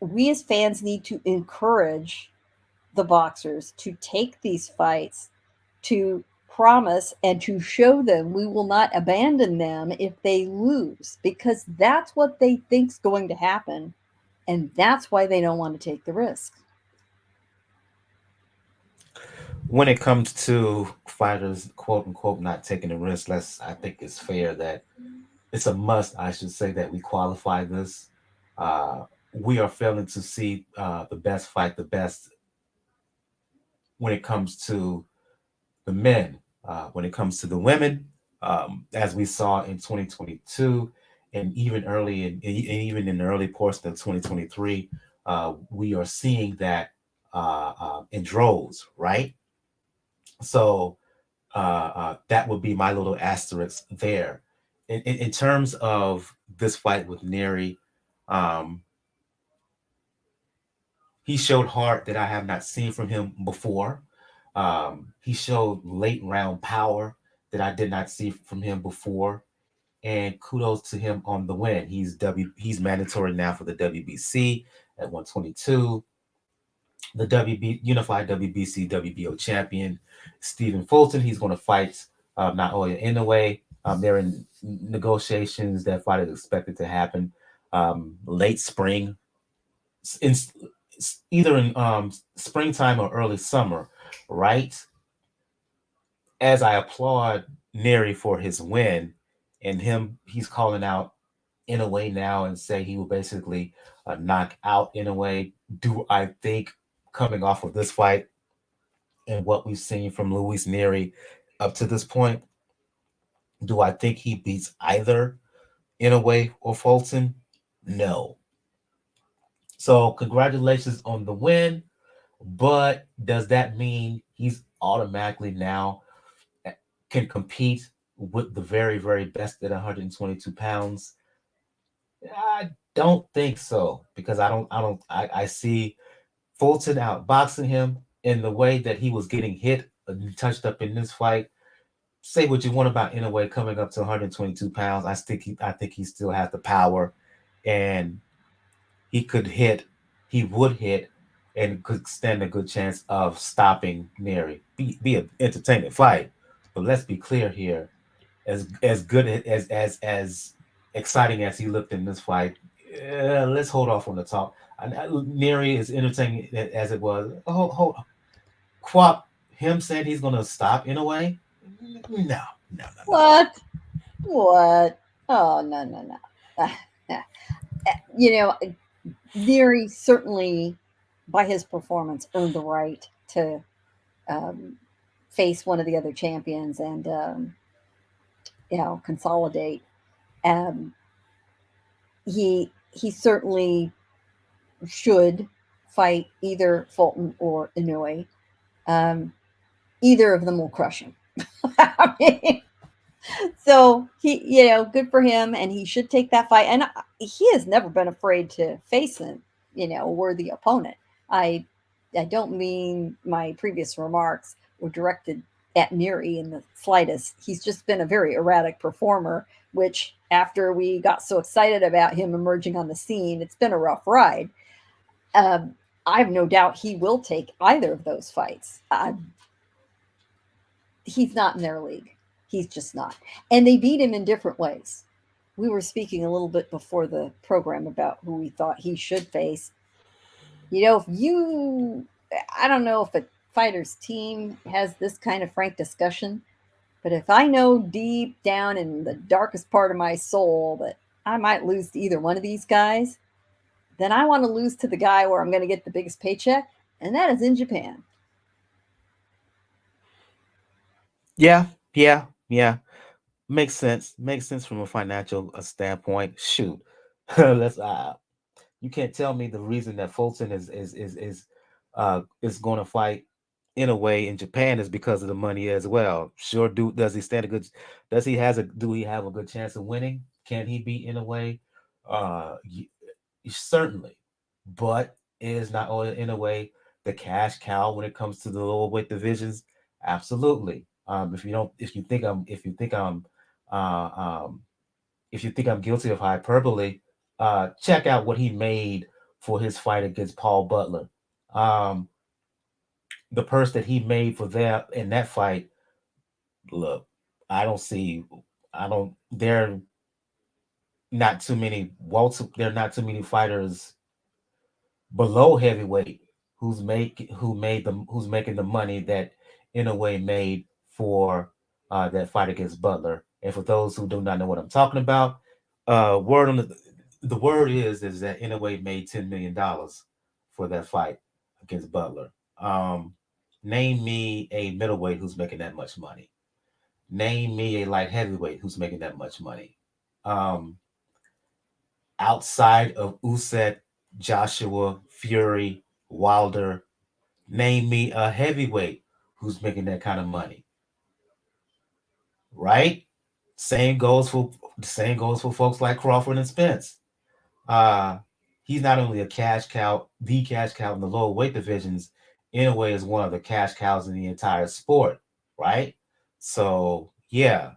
We as fans need to encourage the boxers to take these fights, to promise and to show them we will not abandon them if they lose, because that's what they think's going to happen, and that's why they don't want to take the risk. When it comes to fighters, quote unquote, not taking the risk, I think it's fair that it's a must, I should say, that we qualify this. Uh, we are failing to see the best fight, the best when it comes to the men. When it comes to the women, as we saw in 2022, and even in the early portion of 2023, we are seeing that in droves, right? So that would be my little asterisk there. In terms of this fight with Nery, um, He showed heart that I have not seen from him before. He showed late round power that I did not see from him before. And kudos to him on the win. He's mandatory now for the WBC at 122. The WB Unified WBC WBO champion Stephen Fulton. He's going to fight Naoya Inoue. They're in negotiations. That fight is expected to happen late spring, in, either in springtime or early summer, right? As I applaud Nery for his win, and he's calling out Inoue now and say he will basically knock out Inoue. Do I think coming off of this fight and what we've seen from Luis Nery up to this point, do I think he beats either Inoue or Fulton? No. So congratulations on the win, but does that mean he's automatically now can compete with the very, very best at 122 pounds? I don't think so because I see Fulton outboxing him in the way that he was getting hit and touched up in this fight. Say what you want about Inoue coming up to 122 pounds. I think he still has the power, and he could hit, he would hit, and could stand a good chance of stopping Nery. Be an entertaining fight, but let's be clear here. As good as exciting as he looked in this fight, let's hold off on the talk. Nery is entertaining as it was. Hold Quap him saying he's gonna stop in a way. No, no, no, no. What? What? Oh, no, no, no. You know, Nery certainly, by his performance, earned the right to um, face one of the other champions and consolidate. Um, he certainly should fight either Fulton or Inoue. Um, Either of them will crush him. I mean, so good for him, and he should take that fight. And he has never been afraid to face a worthy opponent. I I don't mean my previous remarks were directed at Nery in the slightest. He's just been a very erratic performer, which after we got so excited about him emerging on the scene, it's been a rough ride. Um, I have no doubt he will take either of those fights. He's not in their league. He's just not. And they beat him in different ways. We were speaking a little bit before the program about who we thought he should face. If I don't know if a fighter's team has this kind of frank discussion, but if I know deep down in the darkest part of my soul that I might lose to either one of these guys, then I want to lose to the guy where I'm going to get the biggest paycheck, and that is in Japan. Yeah, yeah, yeah. Makes sense. Makes sense from a financial standpoint. Shoot, let's. You can't tell me the reason that Fulton is going to fight in a way in Japan is because of the money as well. Sure, does he stand a good? Do he have a good chance of winning? Can he beat in a way? Y- certainly, but is not in a way the cash cow when it comes to the lower weight divisions. Absolutely. If you think uh, um, if you think I'm guilty of hyperbole, check out what he made for his fight against Paul Butler. Um, the purse that he made for that in that fight, look, I don't see, I don't. There are not too many fighters below heavyweight who's making the money that in a way made for that fight against Butler. And for those who do not know what I'm talking about, word on the word is that in a way made $10 million for that fight against Butler. Um, Name me a middleweight who's making that much money. Name me a light heavyweight who's making that much money. Um, Outside of Usyk, Joshua, Fury, Wilder, name me a heavyweight who's making that kind of money, right? Same goes for same goes for folks like Crawford and Spence. Uh, he's not only a cash cow, the cash cow in the lower weight divisions, Inoue is one of the cash cows in the entire sport, right? So yeah,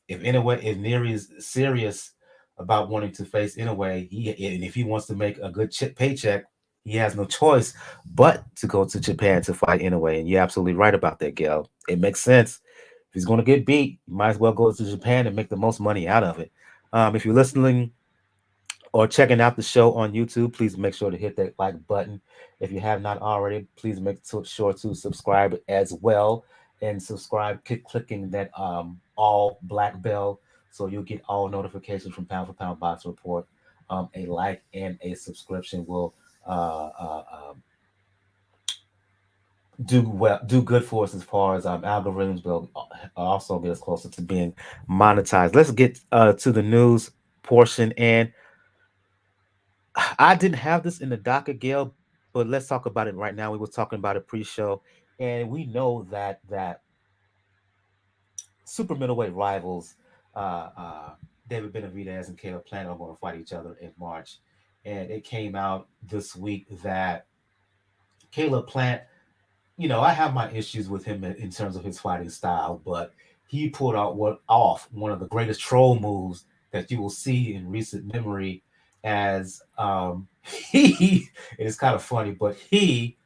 if Nery is serious about wanting to face Inoue, and if he wants to make a good paycheck, he has no choice but to go to Japan to fight Inoue. And you're absolutely right about that, Gail. It makes sense. If he's going to get beat, you might as well go to Japan and make the most money out of it. If you're listening or checking out the show on YouTube, please make sure to hit that like button. If you have not already, please make sure to subscribe as well. And subscribe, clicking that all black bell so you'll get all notifications from Pound for Pound Box Report. A like and a subscription will do good for us as far as algorithms will also get us closer to being monetized. Let's get to the news portion. And I didn't have this in the docket, Gail, but let's talk about it right now. We were talking about it pre-show, and we know that super middleweight rivals, David Benavidez and Caleb Plant, are going to fight each other in March. And it came out this week that Caleb Plant, I have my issues with him in terms of his fighting style, but he pulled out one of the greatest troll moves that you will see in recent memory. As he, it is kind of funny, but he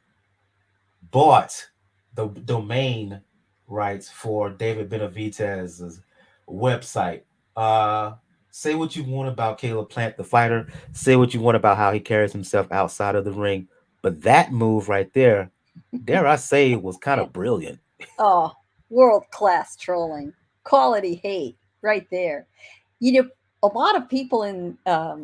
bought the domain rights for David Benavidez's website. Uh, Say what you want about Caleb Plant, the fighter. Say what you want about how he carries himself outside of the ring, but that move right there, dare I say, was kind of brilliant. Oh, world class trolling, quality hate, right there. You know, a lot of people in uh,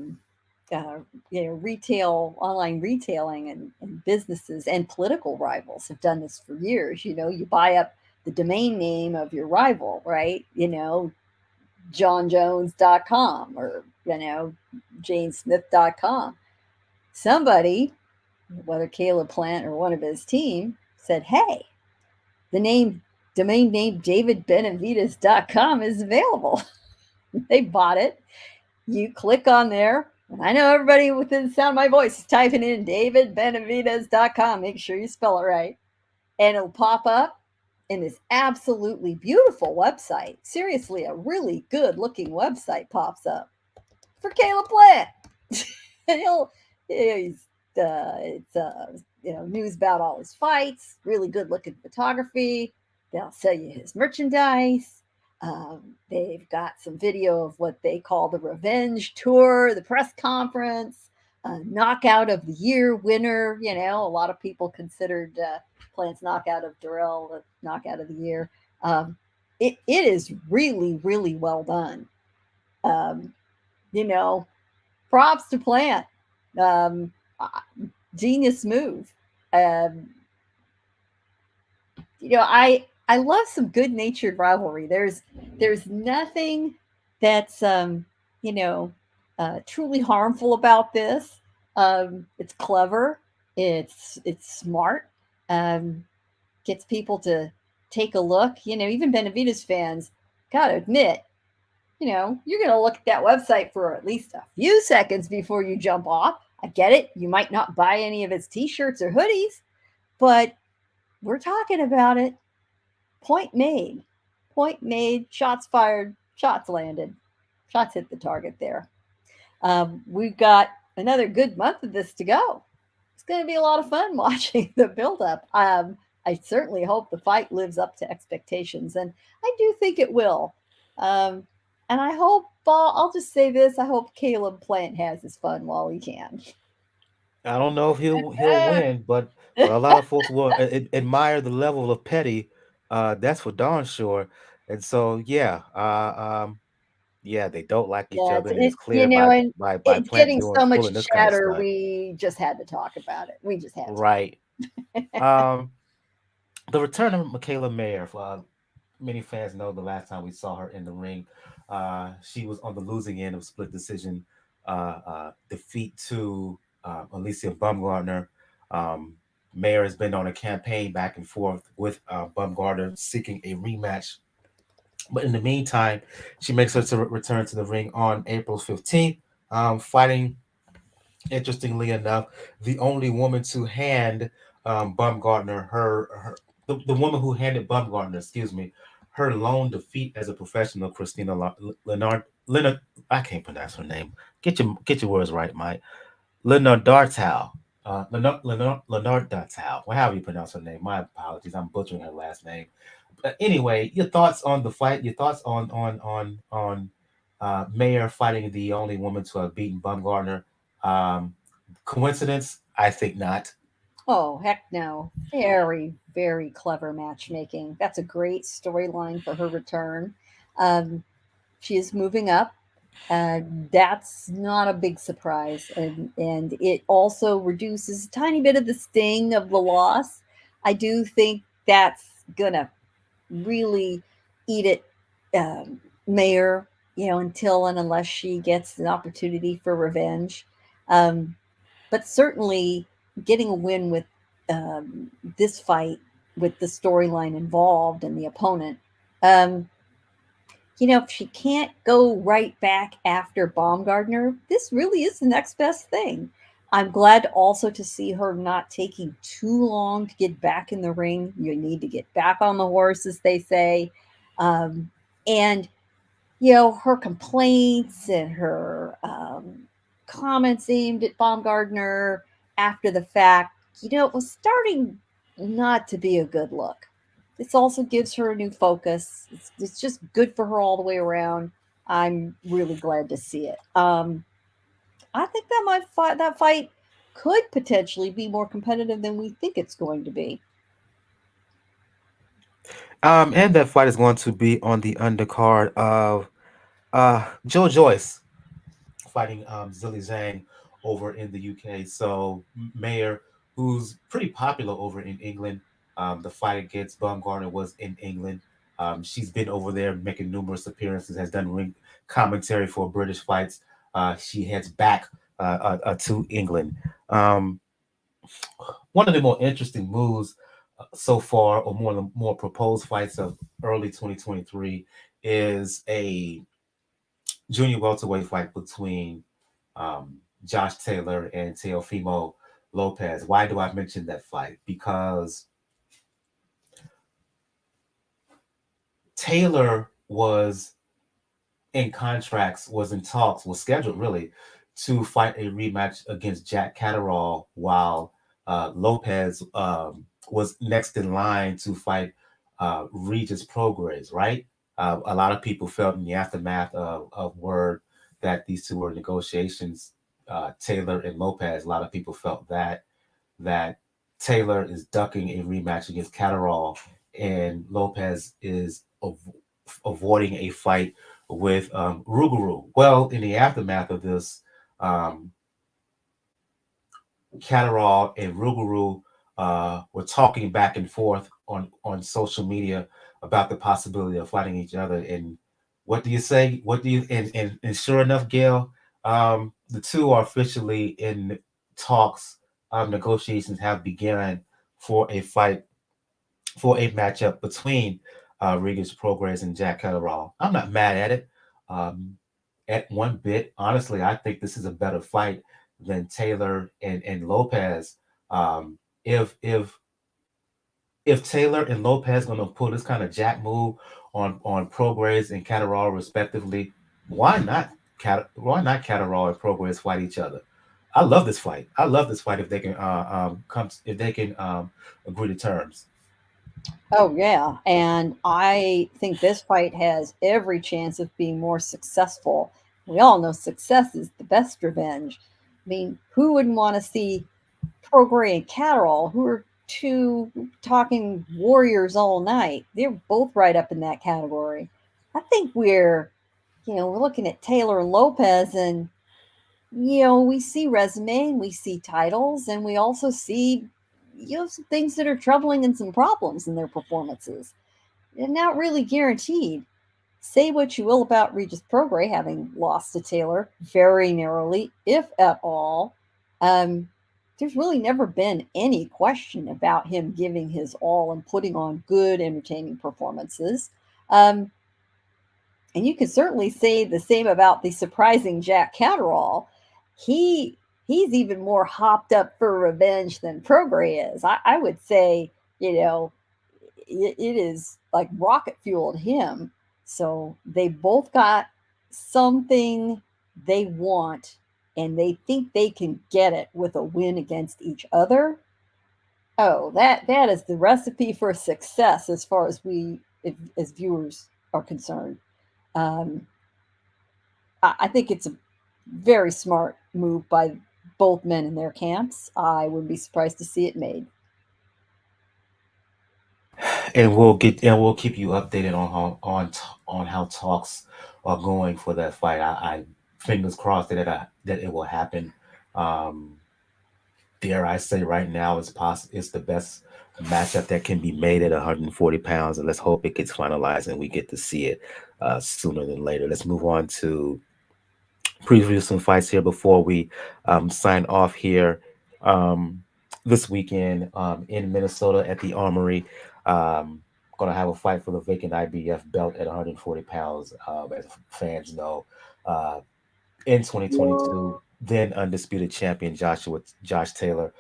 retail, online retailing, and businesses and political rivals have done this for years. You buy up the domain name of your rival, right? JohnJones.com or JaneSmith.com. Somebody, whether Caleb Plant or one of his team, said, "Hey, the domain name davidbenavides.com is available." They bought it. You click on there, and I know everybody within the sound of my voice is typing in davidbenavides.com. Make sure you spell it right. And it'll pop up in this absolutely beautiful website. Seriously, a really good looking website pops up for Caleb Plant. And he's it's news about all his fights, really good looking photography. They'll sell you his merchandise. They've got some video of what they call the revenge tour, the press conference, knockout of the year winner. A lot of people considered Plant's knockout of Darrell the knockout of the year. It is really, really well done. Um, you know, Props to Plant. Um, Genius move. Um, I love some good natured rivalry. There's nothing that's you know truly harmful about this. It's clever. It's smart. Um, Gets people to take a look. Even Benavides fans gotta admit, you're going to look at that website for at least a few seconds before you jump off. I get it. You might not buy any of its t shirts or hoodies, but we're talking about it. Point made. Point made. Shots fired. Shots landed. Shots hit the target there. We've got another good month of this to go. It's going to be a lot of fun watching the buildup. I certainly hope the fight lives up to expectations, and I do think it will. Um, and I hope, I'll just say this, I hope Caleb Plant has his fun while he can. I don't know if he'll win, but a lot of folks will admire the level of petty. That's for darn sure. And so yeah, they don't like each Yeah, other, and it's clear by and it's Plant getting doing so much pulling this kind of chatter. stunt. We just had to talk about it. We just had Right. Um, the return of Mikaela Mayer. Many fans know the last time we saw her in the ring, she was on the losing end of split decision defeat to Alicia Bumgardner. Um, Mayer has been on a campaign back and forth with Bumgardner seeking a rematch. But in the meantime, she makes her to return to the ring on April 15th, fighting Interestingly enough, the only woman to hand Bumgarner the woman who handed Bumgarner, excuse me, her lone defeat as a professional, Leonard, I can't pronounce her name. Get your words right, Mike. Linardatou. Linardatou. Well, however you pronounce her name. My apologies. I'm butchering her last name. But anyway, your thoughts on the fight? Your thoughts on Mayer fighting the only woman to have beaten Bumgarner? Um, Coincidence? I think not. Oh, heck no. Very, very clever matchmaking. That's a great storyline for her return. Um, she is moving up. Uh, that's not a big surprise, and it also reduces a tiny bit of the sting of the loss. I do think that's gonna really eat it, Mayor. Until and unless she gets an opportunity for revenge. Um, but certainly getting a win with this fight, with the storyline involved and the opponent. Um, if she can't go right back after Baumgartner, this really is the next best thing. I'm glad also to see her not taking too long to get back in the ring. You need to get back on the horse, as they say. And her complaints and her comments aimed at Baumgartner after the fact, it was starting not to be a good look. This also gives her a new focus. It's just good for her all the way around. I'm really glad to see it. I think that fight could potentially be more competitive than we think it's going to be. And that fight is going to be on the undercard of Joe Joyce fighting Zilly Zhang over in the UK. So Mayer, who's pretty popular over in England, the fight against Baumgartner was in England. She's been over there making numerous appearances, has done ring commentary for British fights. She heads back to England. Um, One of the more interesting moves so far, or more proposed fights of early 2023, is a junior welterweight fight between um, Josh Taylor and Teofimo Lopez. Why do I mention that fight? Because Taylor was in talks, was scheduled really to fight a rematch against Jack Catterall, while Lopez was next in line to fight Regis Prograis, right? A lot of people felt in the aftermath of word that these two were negotiations, Taylor and Lopez. A lot of people felt that Taylor is ducking a rematch against Catterall, and Lopez is avoiding a fight with Ruguru. Well, in the aftermath of this, um, Catterall and Ruguru were talking back and forth on social media about the possibility of fighting each other. And what do you say? What do you and sure enough, Gail, the two are officially in talks. Negotiations have begun for a fight for a matchup between Regis Prograis and Jack Catterall. I'm not mad at it. Um, at one bit, honestly, I think this is a better fight than Taylor and Lopez. Um, if if Taylor and Lopez gonna pull this kind of jack move on Prograis and Catterall respectively, why not why not Catterall and Prograis fight each other? I love this fight. I love this fight if they can agree to terms. Oh, yeah. And I think this fight has every chance of being more successful. We all know success is the best revenge. I mean, who wouldn't want to see Prograis and Catterall, who are two talking warriors all night? They're both right up in that category. I think we're looking at Taylor and Lopez, and we see resume and we see titles, and we also see some things that are troubling and some problems in their performances. They're not really guaranteed. Say what you will about Regis Prograis having lost to Taylor very narrowly, if at all. Um, there's really never been any question about him giving his all and putting on good, entertaining performances. Um, and you could certainly say the same about the surprising Jack Catterall. He he's even more hopped up for revenge than Prograis is. I would say, you know, it is like rocket fuel to him. So they both got something they want, and they think they can get it with a win against each other. Oh, that is the recipe for success as far as as viewers are concerned. Um, I think it's a very smart move by both men in their camps. I wouldn't be surprised to see it made. And we'll keep you updated on on how talks are going for that fight. I fingers crossed that it will happen. Um, dare I say right now it's the best matchup that can be made at 140 pounds, and let's hope it gets finalized and we get to see it sooner than later. Let's move on to preview some fights here before we sign off here. Um, this weekend in Minnesota at the Armory, going to have a fight for the vacant IBF belt at 140 pounds. As fans know, uh, in 2022, then undisputed champion Josh Taylor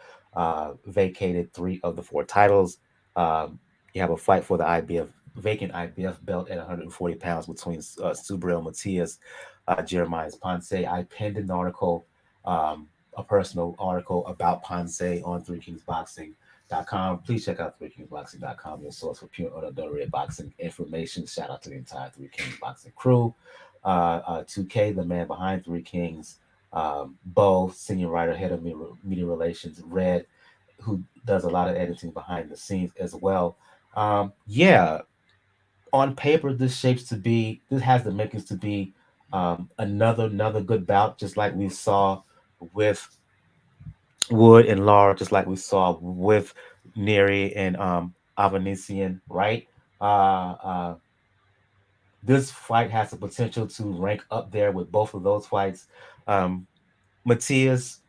vacated 3 of the 4 titles. You have a fight for the IBF vacant IBF belt at 140 pounds between Subriel Matias, Jeremias Ponce. I penned an article, a personal article about Ponce on 3kingsboxing.com. Please check out 3kingsboxing.com, your source for pure unadulterated boxing information. Shout out to the entire 3Kings Boxing crew. 2K, the man behind Three Kings, Bo, senior writer, head of media relations, Red, who does a lot of editing behind the scenes as well. Yeah, on paper, this has the makings to be another good bout, just like we saw with Wood and Lara, just like we saw with Nery and Ohvhannisyan, right? Uh, this fight has the potential to rank up there with both of those fights. Um, Matias,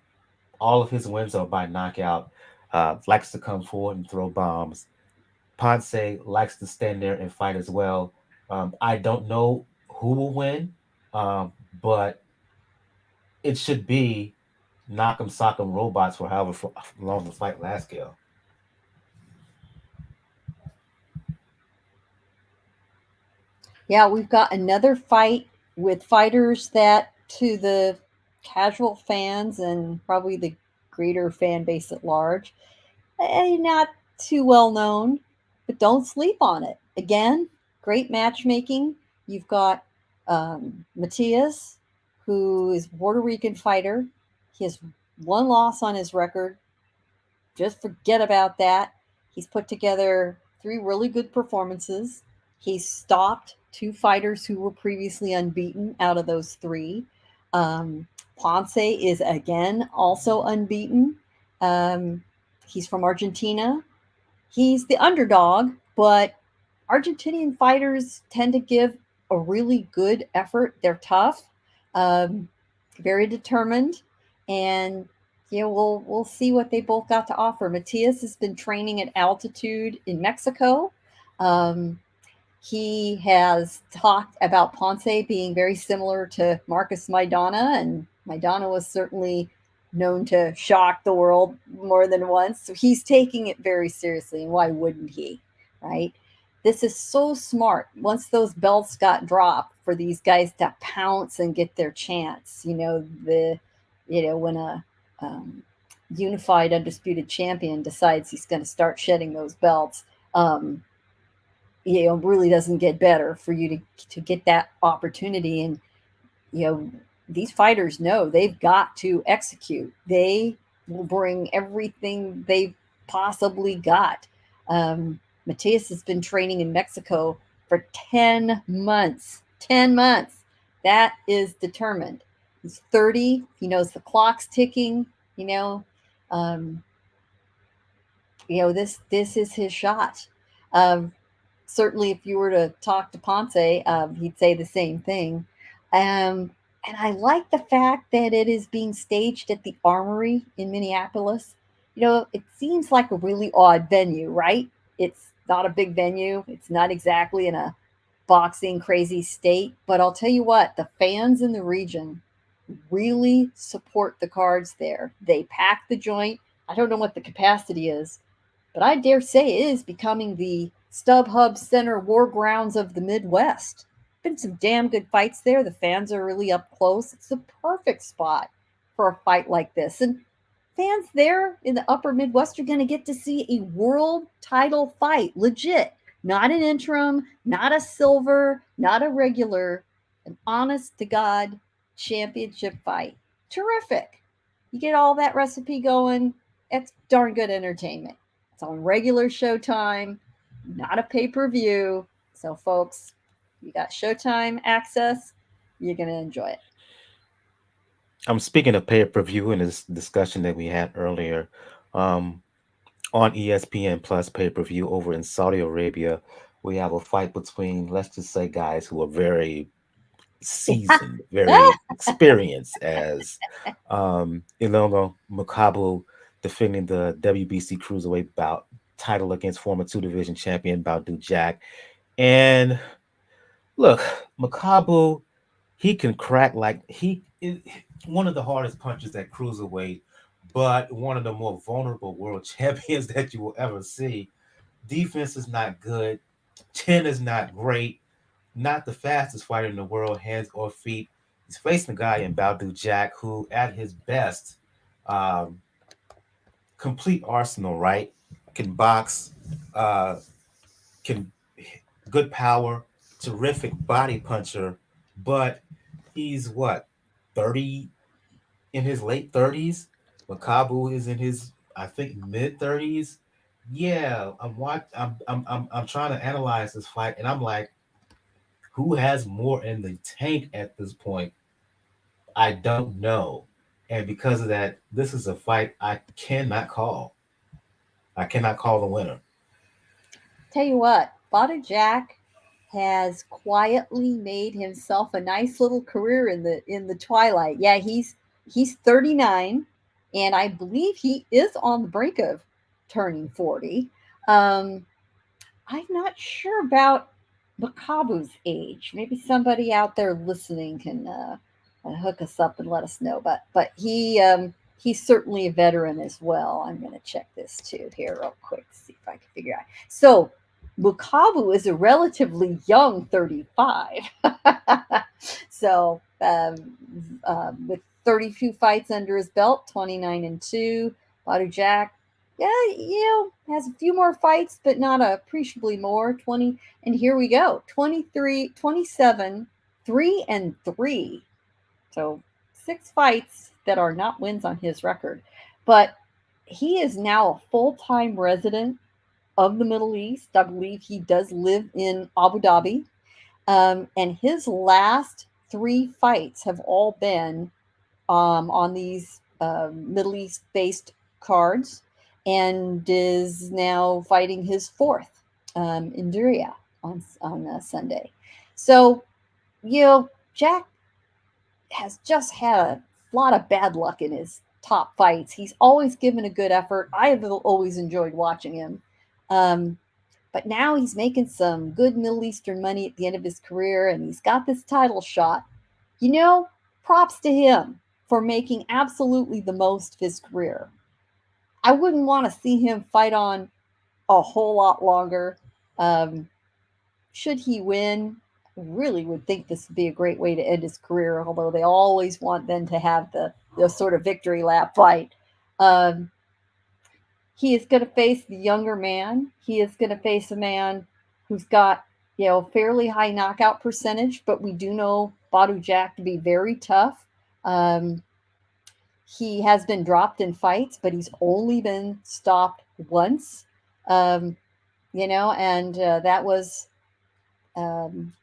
all of his wins are by knockout, likes to come forward and throw bombs. Ponce likes to stand there and fight as well. I don't know who will win, um, but it should be knock'em sock'em robots for however long the fight lasts, Gail. Yeah, we've got another fight with fighters that, to the casual fans and probably the greater fan base at large, not too well known, but don't sleep on it. Again, great matchmaking. You've got Matias, who is a Puerto Rican fighter. He has one loss on his record. Just forget about that. He's put together 3 really good performances. He's stopped 2 fighters who were previously unbeaten out of those 3. Ponce is again also unbeaten. Um, he's from Argentina. He's the underdog, but Argentinian fighters tend to give a really good effort. They're tough, um, very determined, and we'll see what they both got to offer. Matias has been training at altitude in Mexico. Um, he has talked about Ponce being very similar to Marcus Maidana, and Maidana was certainly known to shock the world more than once. So he's taking it very seriously, and why wouldn't he? Right? This is so smart. Once those belts got dropped, for these guys to pounce and get their chance. When a um, unified undisputed champion decides he's going to start shedding those belts, um, really doesn't get better for you to get that opportunity. And you know these fighters know they've got to execute. They will bring everything they've possibly got. Matias has been training in Mexico for 10 months. 10 months. That is determined. He's 30. He knows the clock's ticking. you know um, this is his shot. um, Certainly, if you were to talk to Ponce, he'd say the same thing. And I like the fact that it is being staged at the Armory in Minneapolis. It seems like a really odd venue, right? It's not a big venue. It's not exactly in a boxing crazy state. But I'll tell you what, the fans in the region really support the cards there. They pack the joint. I don't know what the capacity is, but I dare say it is becoming the StubHub Center War Grounds of the Midwest. Been some damn good fights there. The fans are really up close. It's the perfect spot for a fight like this. And fans there in the upper Midwest are going to get to see a world title fight, legit. Not an interim, not a silver, not a regular, an honest to God championship fight. Terrific. You get all that recipe going, it's darn good entertainment. It's on regular Showtime, not a pay per view. So, folks, you got Showtime access, you're going to enjoy it. I'm speaking of pay per view in this discussion that we had earlier. Um, on ESPN Plus pay per view over in Saudi Arabia, we have a fight between, let's just say, guys who are very seasoned, very experienced, as Ilunga Makabu defending the WBC Cruiserweight bout title against former two division champion Badou Jack. And look, Makabu, he can crack like he is one of the hardest punches at cruiserweight, but one of the more vulnerable world champions that you will ever see. Defense is not good. Chin is not great. Not the fastest fighter in the world, hands or feet. He's facing a guy in Badou Jack who, at his best, um, complete arsenal, right? Can box, uh, can good power, terrific body puncher, but he's what, 30, in his late 30s. Makabu is in his, I think, mid 30s. Yeah, I'm trying to analyze this fight, and I'm like, who has more in the tank at this point? I don't know. And because of that, this is a fight I cannot call. I cannot call the winner. Tell you what, Bada Jack has quietly made himself a nice little career in the twilight. Yeah, he's 39, and I believe he is on the brink of turning 40. Um, I'm not sure about Makabu's age. Maybe somebody out there listening can hook us up and let us know. But he's certainly a veteran as well. I'm going to check this too here real quick, see if I can figure out. So Makabu is a relatively young 35. So with 32 fights under his belt, 29-2. Badou Jack, yeah, has a few more fights, but not appreciably more. 20, and here we go, 23, 27, 3-3. So 6 fights that are not wins on his record. But he is now a full-time resident of the Middle East. I believe he does live in Abu Dhabi. And his last 3 fights have all been on these Middle East based cards, and is now fighting his fourth in Duria on Sunday. So, Jack has just had a lot of bad luck in his top fights. He's always given a good effort. I have always enjoyed watching him. Um, but now he's making some good Middle Eastern money at the end of his career, and he's got this title shot. Props to him for making absolutely the most of his career. I wouldn't want to see him fight on a whole lot longer. Um, should he win, I really would think this would be a great way to end his career, although they always want then to have the sort of victory lap fight. Um, he is going to face the younger man. He is going to face a man who's got, fairly high knockout percentage, but we do know Badou Jack to be very tough. Um, he has been dropped in fights, but he's only been stopped once. Um, and that was, um,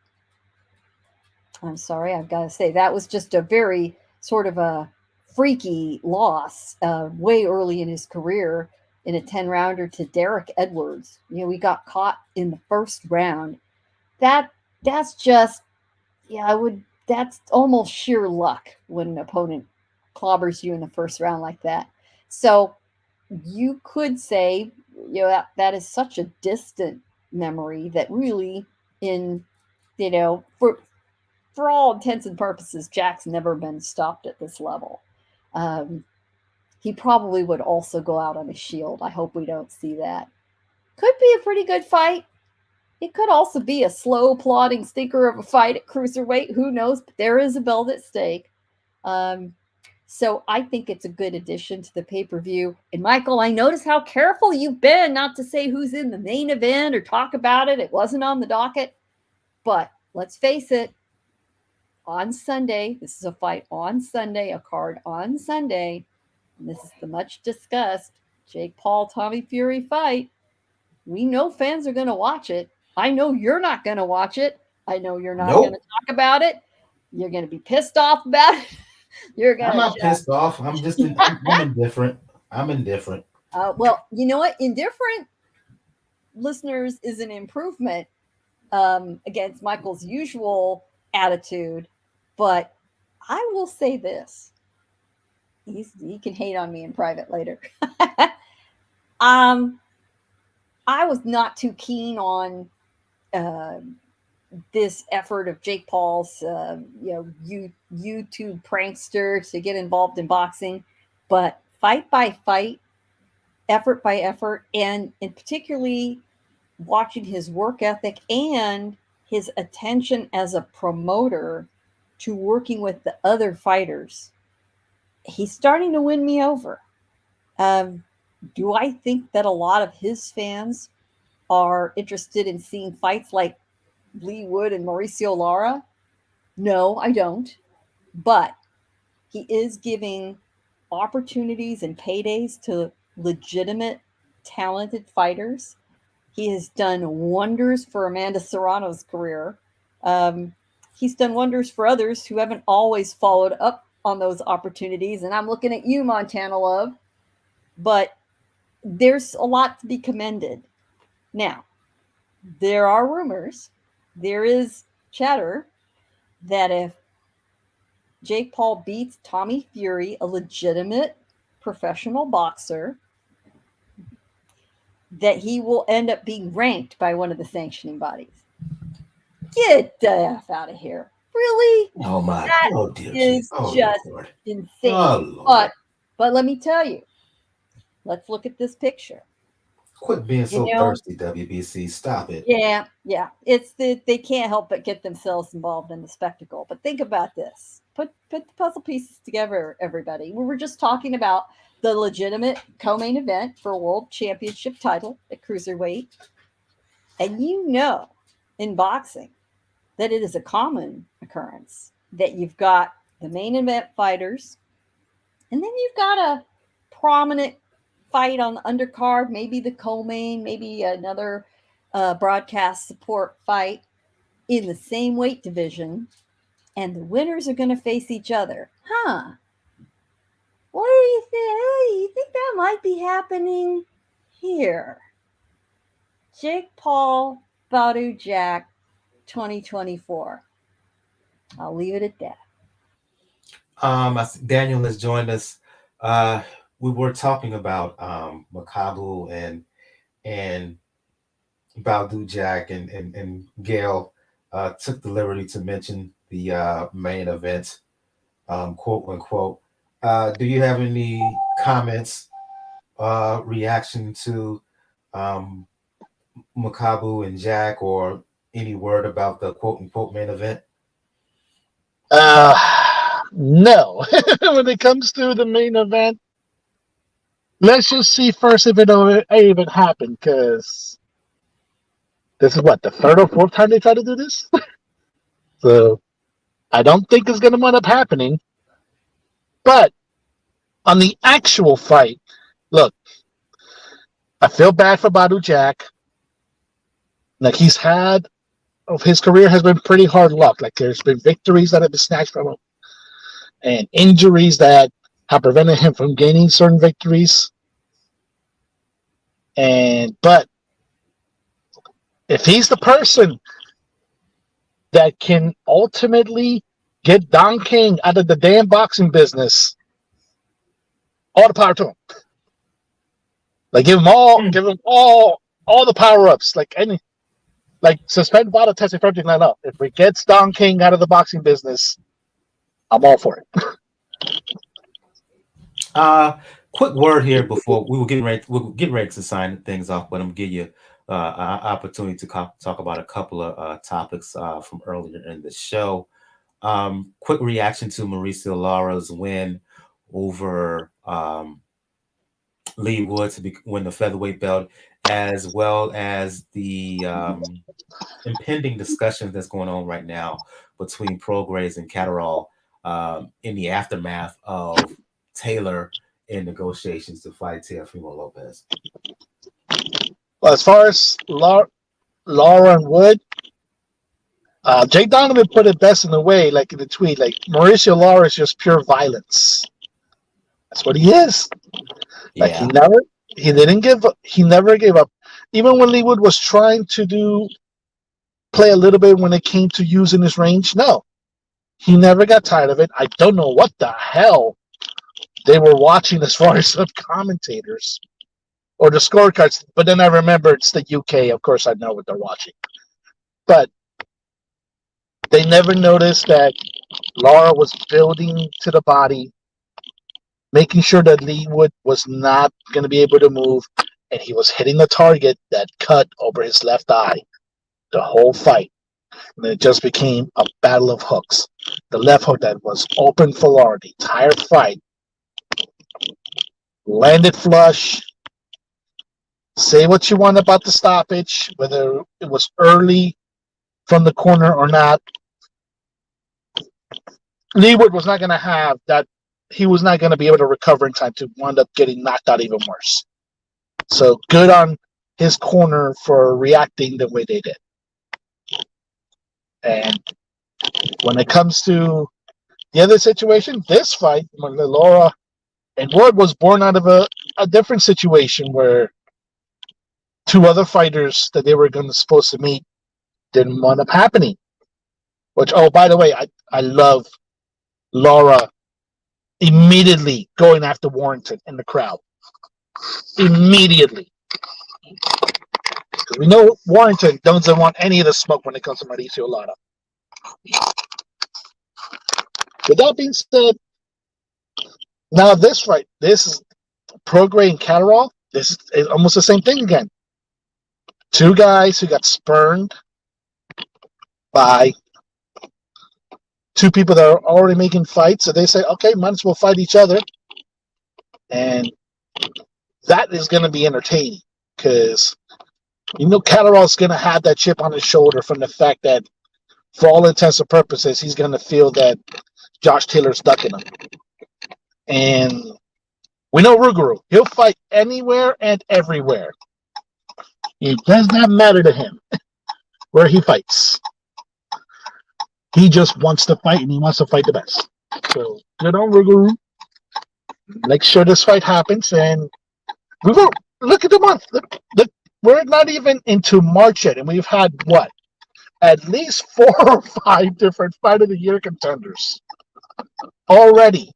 I'm sorry, I've got to say, that was just a very sort of a freaky loss way early in his career in a 10-rounder to Derek Edwards. We got caught in the first round. That's just, that's almost sheer luck when an opponent clobbers you in the first round like that. So you could say, that is such a distant memory that really in, for for all intents and purposes, Jack's never been stopped at this level. Um, he probably would also go out on a shield. I hope we don't see that. Could be a pretty good fight. It could also be a slow, plodding stinker of a fight at cruiserweight. Who knows? But there is a belt at stake. Um, so I think it's a good addition to the pay-per-view. And Michael, I notice how careful you've been not to say who's in the main event or talk about it. It wasn't on the docket. But let's face it, on Sunday, this is a fight on Sunday, a card on Sunday. And this is the much discussed Jake Paul, Tommy Fury fight. We know fans are going to watch it. I know you're not going to watch it. I know you're not going to talk about it. You're going to be pissed off about it. I'm not pissed off. I'm just I'm indifferent. I'm indifferent. Well, you know what? Indifferent listeners is an improvement against Michael's usual attitude. But I will say this. He can hate on me in private later. I was not too keen on this effort of Jake Paul's, YouTube prankster to get involved in boxing, but fight by fight, effort by effort, and particularly watching his work ethic and his attention as a promoter to working with the other fighters, he's starting to win me over. Do I think that a lot of his fans are interested in seeing fights like Leigh Wood and Mauricio Lara? No, I don't. But he is giving opportunities and paydays to legitimate, talented fighters. He has done wonders for Amanda Serrano's career. He's done wonders for others who haven't always followed up on those opportunities. And I'm looking at you, Montana Love. But there's a lot to be commended. Now, there are rumors, there is chatter that if Jake Paul beats Tommy Fury, a legitimate professional boxer, that he will end up being ranked by one of the sanctioning bodies. Get the F out of here. Really? Oh, my God. That is just insane. But let me tell you, let's look at this picture. Quit being so thirsty, WBC. Stop it. Yeah. It's they can't help but get themselves involved in the spectacle. But think about this. Put the puzzle pieces together, everybody. We were just talking about the legitimate co-main event for a world championship title at cruiserweight. And in boxing, that it is a common occurrence that you've got the main event fighters, and then you've got a prominent fight on the undercard, maybe the co-main, maybe another broadcast support fight in the same weight division, and the winners are going to face each other. What do you think? Hey, you think that might be happening here? Jake Paul, Badou Jack, 2024. I'll leave it at that. Daniel has joined us. We were talking about Makabu and Badou Jack and Gail took the liberty to mention the main event, quote unquote. Do you have any comments, reaction to Makabu and Jack, or any word about the quote unquote main event? No. When it comes to the main event, let's just see first if it even happened, because this is the third or fourth time they try to do this. So I don't think it's going to wind up happening. But on the actual fight, look, I feel bad for Badou Jack. Like, his career has been pretty hard luck. Like, there's been victories that have been snatched from him and injuries that have prevented him from gaining certain victories. But if he's the person that can ultimately get Don King out of the damn boxing business, all the power to him. Like, give him all the power ups. Like, suspend Vada testing for everything. No. If it gets Don King out of the boxing business, I'm all for it. Quick word here before we'll get ready to sign things off, but I'm gonna give you an opportunity to talk about a couple of topics from earlier in the show. Quick reaction to Mauricio Lara's win over Leigh Wood to win the featherweight belt, as well as the impending discussions that's going on right now between Prograis and Catterall in the aftermath of Taylor in negotiations to fight Teofimo Lopez. Well, as far as Lara and Wood, Jake Donovan put it best in the way, like in the tweet, like Mauricio Lara is just pure violence. That's what he is. Like Yeah. he never gave up. Even when Leigh Wood was trying to play a little bit when it came to using his range, no. He never got tired of it. I don't know what the hell they were watching as far as the commentators or the scorecards, but then I remember it's the UK. Of course, I know what they're watching. But they never noticed that Lara was building to the body, making sure that Leigh Wood was not going to be able to move, and he was hitting the target that cut over his left eye the whole fight. And it just became a battle of hooks. The left hook that was open for Lara the entire fight landed flush. Say what you want about the stoppage, whether it was early from the corner or not. Leigh Wood was not going to have that. He was not going to be able to recover in time to wind up getting knocked out even worse. So good on his corner for reacting the way they did. And when it comes to the other situation, this fight, Lara and Wood was born out of a different situation where two other fighters that they were supposed to meet didn't wind up happening. Which, oh, by the way, I love Lara immediately going after Warrington in the crowd. Immediately. Because we know Warrington doesn't want any of the smoke when it comes to Mauricio Lara. With that being said, now this fight, this is Prograis and Catterall. This is almost the same thing again. Two guys who got spurned by two people that are already making fights. So they say, okay, might as well fight each other. And that is going to be entertaining because, Catterall's going to have that chip on his shoulder from the fact that, for all intents and purposes, he's going to feel that Josh Taylor's ducking him. And we know Rougarou. He'll fight anywhere and everywhere. It does not matter to him where he fights. He just wants to fight, and he wants to fight the best. So, good on Rougarou. Make sure this fight happens, and we will look at the month. Look, we're not even into March yet, and we've had, what? At least 4 or 5 different Fight of the Year contenders already.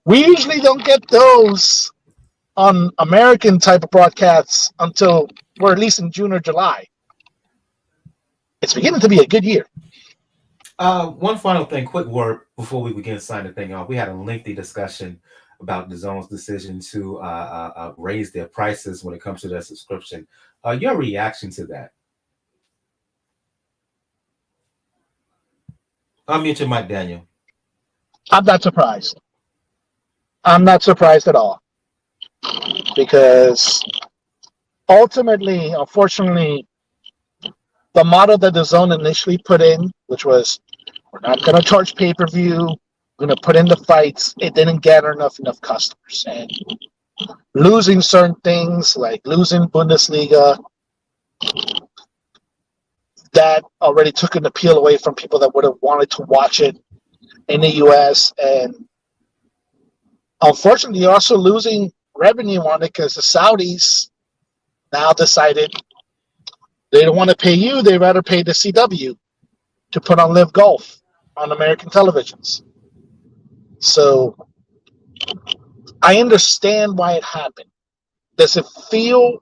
We usually don't get those on American type of broadcasts until we're at least in June or July. It's beginning to be a good year. One final thing, quick word before we begin to sign the thing off. We had a lengthy discussion about the Zone's decision to raise their prices when it comes to their subscription. Your reaction to that? Unmute your mic, Daniel. I'm not surprised. I'm not surprised at all. Because ultimately, unfortunately, the model that the Zone initially put in, which was, we're not going to charge pay-per-view, we're going to put in the fights, it didn't gather enough customers. And losing certain things, like losing Bundesliga, that already took an appeal away from people that would have wanted to watch it in the U.S. And unfortunately, you're also losing revenue on it because the Saudis now decided they don't want to pay you. They'd rather pay the CW to put on Live Golf on American televisions. So I understand why it happened. Does it feel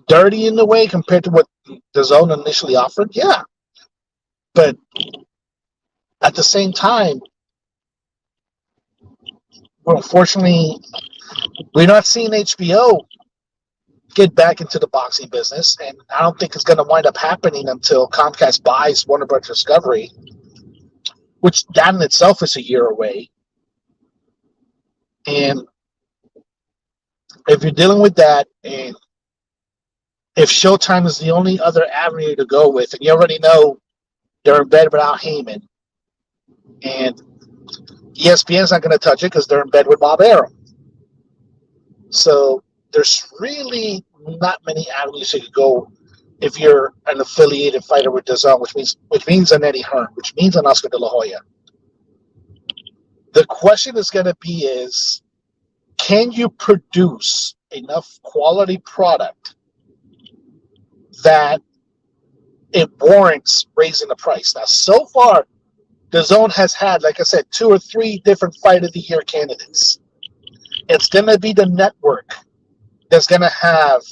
dirty in the way compared to what the zone initially offered? Yeah. But at the same time, well, unfortunately, we're not seeing HBO get back into the boxing business, and I don't think it's going to wind up happening until Comcast buys Warner Bros. Discovery, which that in itself is a year away. And if you're dealing with that, and if Showtime is the only other avenue to go with, and you already know they're in bed without Heyman, and ESPN's not going to touch it because they're in bed with Bob Arum. So there's really not many avenues you could go if you're an affiliated fighter with DAZN, which means an Eddie Hearn, which means an Oscar De La Hoya. The question is going to be is, can you produce enough quality product that it warrants raising the price? Now, so far, DAZN has had, like I said, 2 or 3 different Fight of the Year candidates. It's going to be the network that's going to have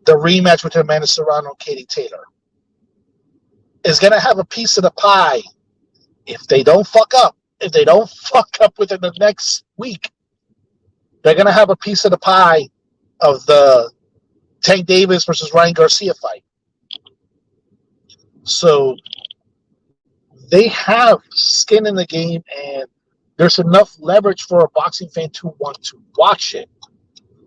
the rematch between Amanda Serrano and Katie Taylor. Is going to have a piece of the pie if they don't fuck up. If they don't fuck up within the next week, they're going to have a piece of the pie of the Tank Davis versus Ryan Garcia fight. So they have skin in the game, and there's enough leverage for a boxing fan to want to watch it.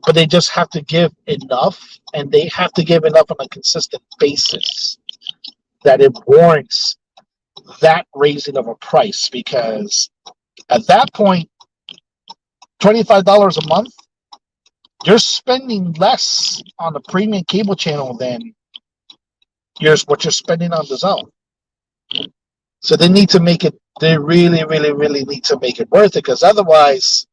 But they just have to give enough, and they have to give enough on a consistent basis that it warrants that raising of a price. Because at that point, $25 a month, you're spending less on a premium cable channel than what you're spending on the zone. So they need to make it, they really, really, really need to make it worth it, because otherwise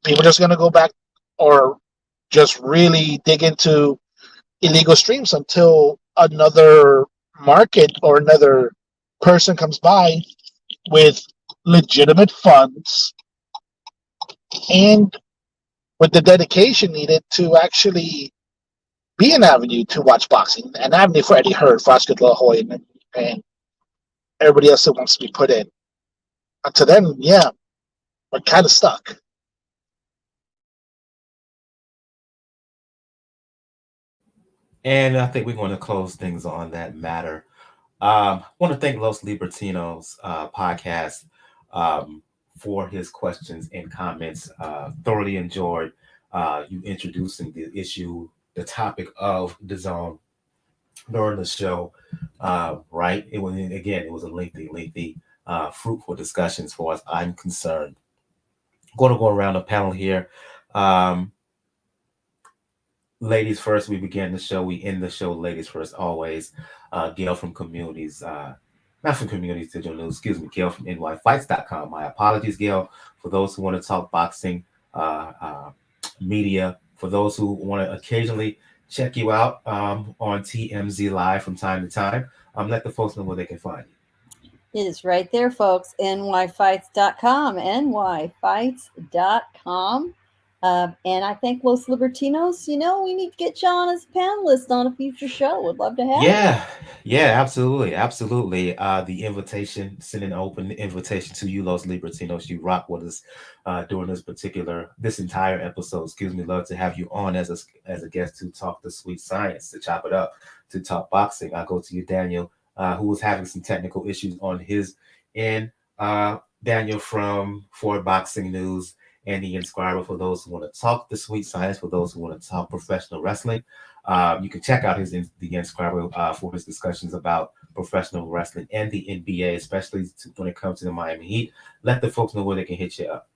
people are just going to go back or just really dig into illegal streams until another market or another person comes by with legitimate funds and with the dedication needed to actually be an avenue to watch boxing, an avenue for Eddie Hearn, for Oscar De La Hoya, and everybody else that wants to be put in. Until then, yeah, we're kind of stuck. And I think we're going to close things on that matter. I want to thank Los Libertinos podcast for his questions and comments. Thoroughly enjoyed you introducing the issue, the topic of the zone during the show. Right? It was a lengthy, fruitful discussion as far as I'm concerned. Going to go around the panel here. Ladies first, we begin the show. We end the show ladies first, always. Gail from Communities, not from Communities Digital News, excuse me, Gail from nyfights.com. My apologies, Gail, for those who want to talk boxing, media, for those who want to occasionally check you out on TMZ Live from time to time. Let the folks know where they can find you. It is right there, folks. nyfights.com, nyfights.com. And I think Los Libertinos, we need to get you on as a panelist on a future show. Would love to have you. Yeah, absolutely. The invitation, send an open invitation to you, Los Libertinos. You rock with us during this entire episode. Excuse me, love to have you on as a guest to talk the sweet science, to chop it up, to talk boxing. I'll go to you, Daniel, who was having some technical issues on his end. Daniel from Ford Boxing News and the Inscriber, for those who want to talk the sweet science, for those who want to talk professional wrestling. You can check out the Inscriber for his discussions about professional wrestling and the NBA, especially when it comes to the Miami Heat. Let the folks know where they can hit you up.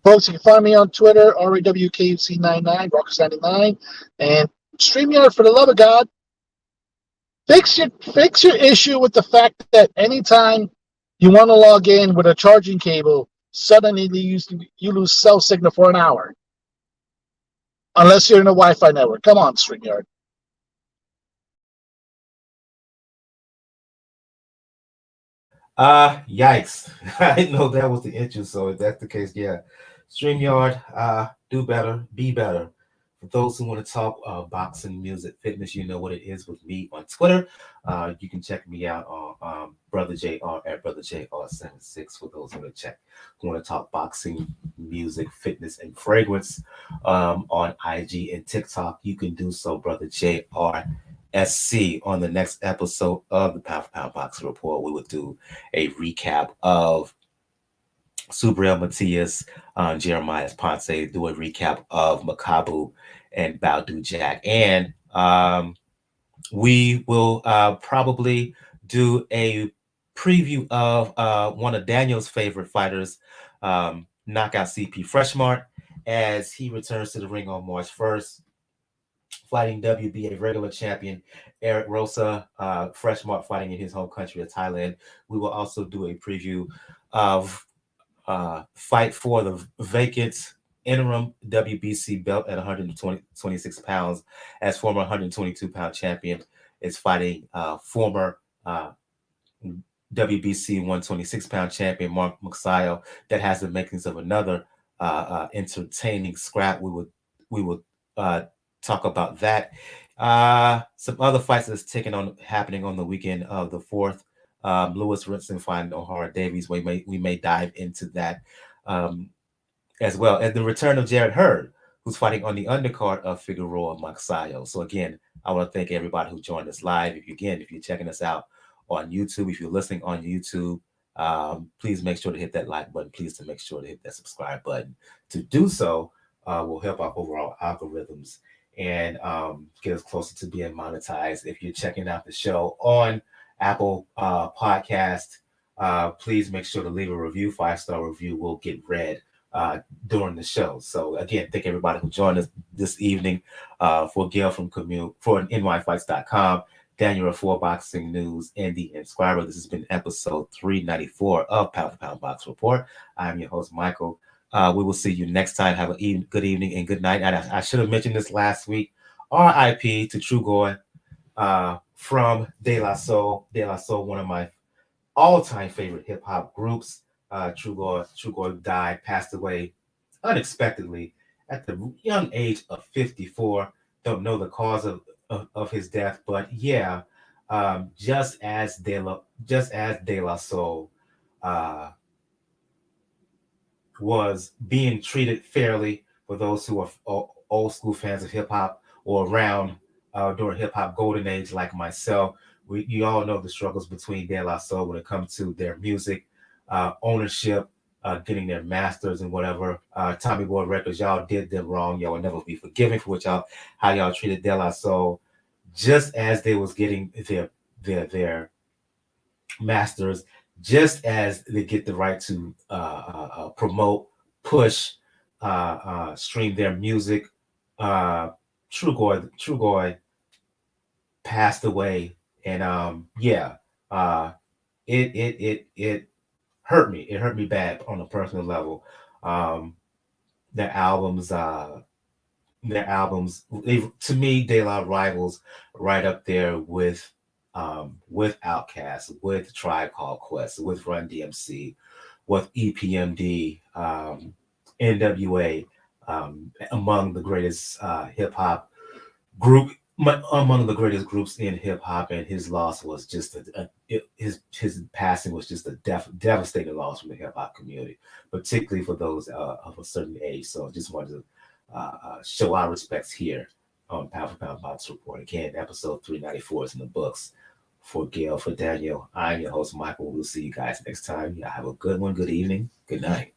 Folks, you can find me on Twitter, RAWKC99, Rockers99, and StreamYard, for the love of God. Fix your issue with the fact that anytime you want to log in with a charging cable, suddenly you lose cell signal for an hour. Unless you're in a Wi-Fi network. Come on, StreamYard. Yikes. I didn't know that was the issue. So if that's the case, yeah, StreamYard, do better, be better. For those who want to talk boxing, music, fitness, you know what it is with me on Twitter. You can check me out on Brother JR at Brother JR76 for those who want to talk boxing, music, fitness, and fragrance on IG and TikTok. You can do so, Brother JRSC. On the next episode of the Pound for Pound Boxing Report, we will do a recap of Subriel, Matias, Jeremias, Ponce, do a recap of Makabu and Badou Jack. And we will probably do a preview of one of Daniel's favorite fighters, Knockout CP Freshmart, as he returns to the ring on March 1st, fighting WBA regular champion Eric Rosa, Freshmart fighting in his home country of Thailand. We will also do a preview of fight for the vacant interim WBC belt at 126 pounds, as former 122-pound champion is fighting former WBC 126-pound champion Mark Muxayo. That has the makings of another entertaining scrap. We would talk about that. Some other fights that's happening on the weekend of the 4th. Lewis Rinson fighting O'Hara Davies. We may dive into that as well. And the return of Jared Hurd, who's fighting on the undercard of Figueroa Maxayo. So again, I want to thank everybody who joined us live. If you're checking us out on YouTube, if you're listening on YouTube, please make sure to hit that like button. Please to make sure to hit that subscribe button. To do so will help our overall algorithms and get us closer to being monetized. If you're checking out the show on Apple Podcast, please make sure to leave a review. 5-star review will get read during the show. So again, thank everybody who joined us this evening. For Gail from for nyfights.com, Daniel for Boxing News, and the Inscriber. This has been episode 394 of Pound for Pound Box Report. I'm your host, Michael. We will see you next time. Have a good evening and good night. And I should have mentioned this last week. RIP to True Goy from De La Soul. De La Soul, one of my all-time favorite hip-hop groups. True Goy passed away unexpectedly at the young age of 54. Don't know the cause of his death, but yeah, just as De La Soul was being treated fairly for those who are old school fans of hip hop or around during hip hop golden age like myself. You all know the struggles between De La Soul when it comes to their music, ownership, getting their masters and whatever. Tommy Boy Records, y'all did them wrong. Y'all will never be forgiven for how y'all treated De La Soul, just as they was getting their masters, just as they get the right to promote, push, stream their music. True Goy passed away, and it hurt me. It hurt me bad on a personal level. Their albums, to me, De La rivals right up there with Outkast, with Tribe Called Quest, with Run DMC, with EPMD, NWA, among the greatest hip hop group, among the greatest groups in hip hop, and his loss was just his passing was just a devastating loss from the hip hop community, particularly for those of a certain age. So I just wanted to show our respects here on Pound for Pound Box Report. Again, episode 394 is in the books. For Gail, for Daniel, I'm your host, Michael. We'll see you guys next time. Y'all have a good one. Good evening. Good night.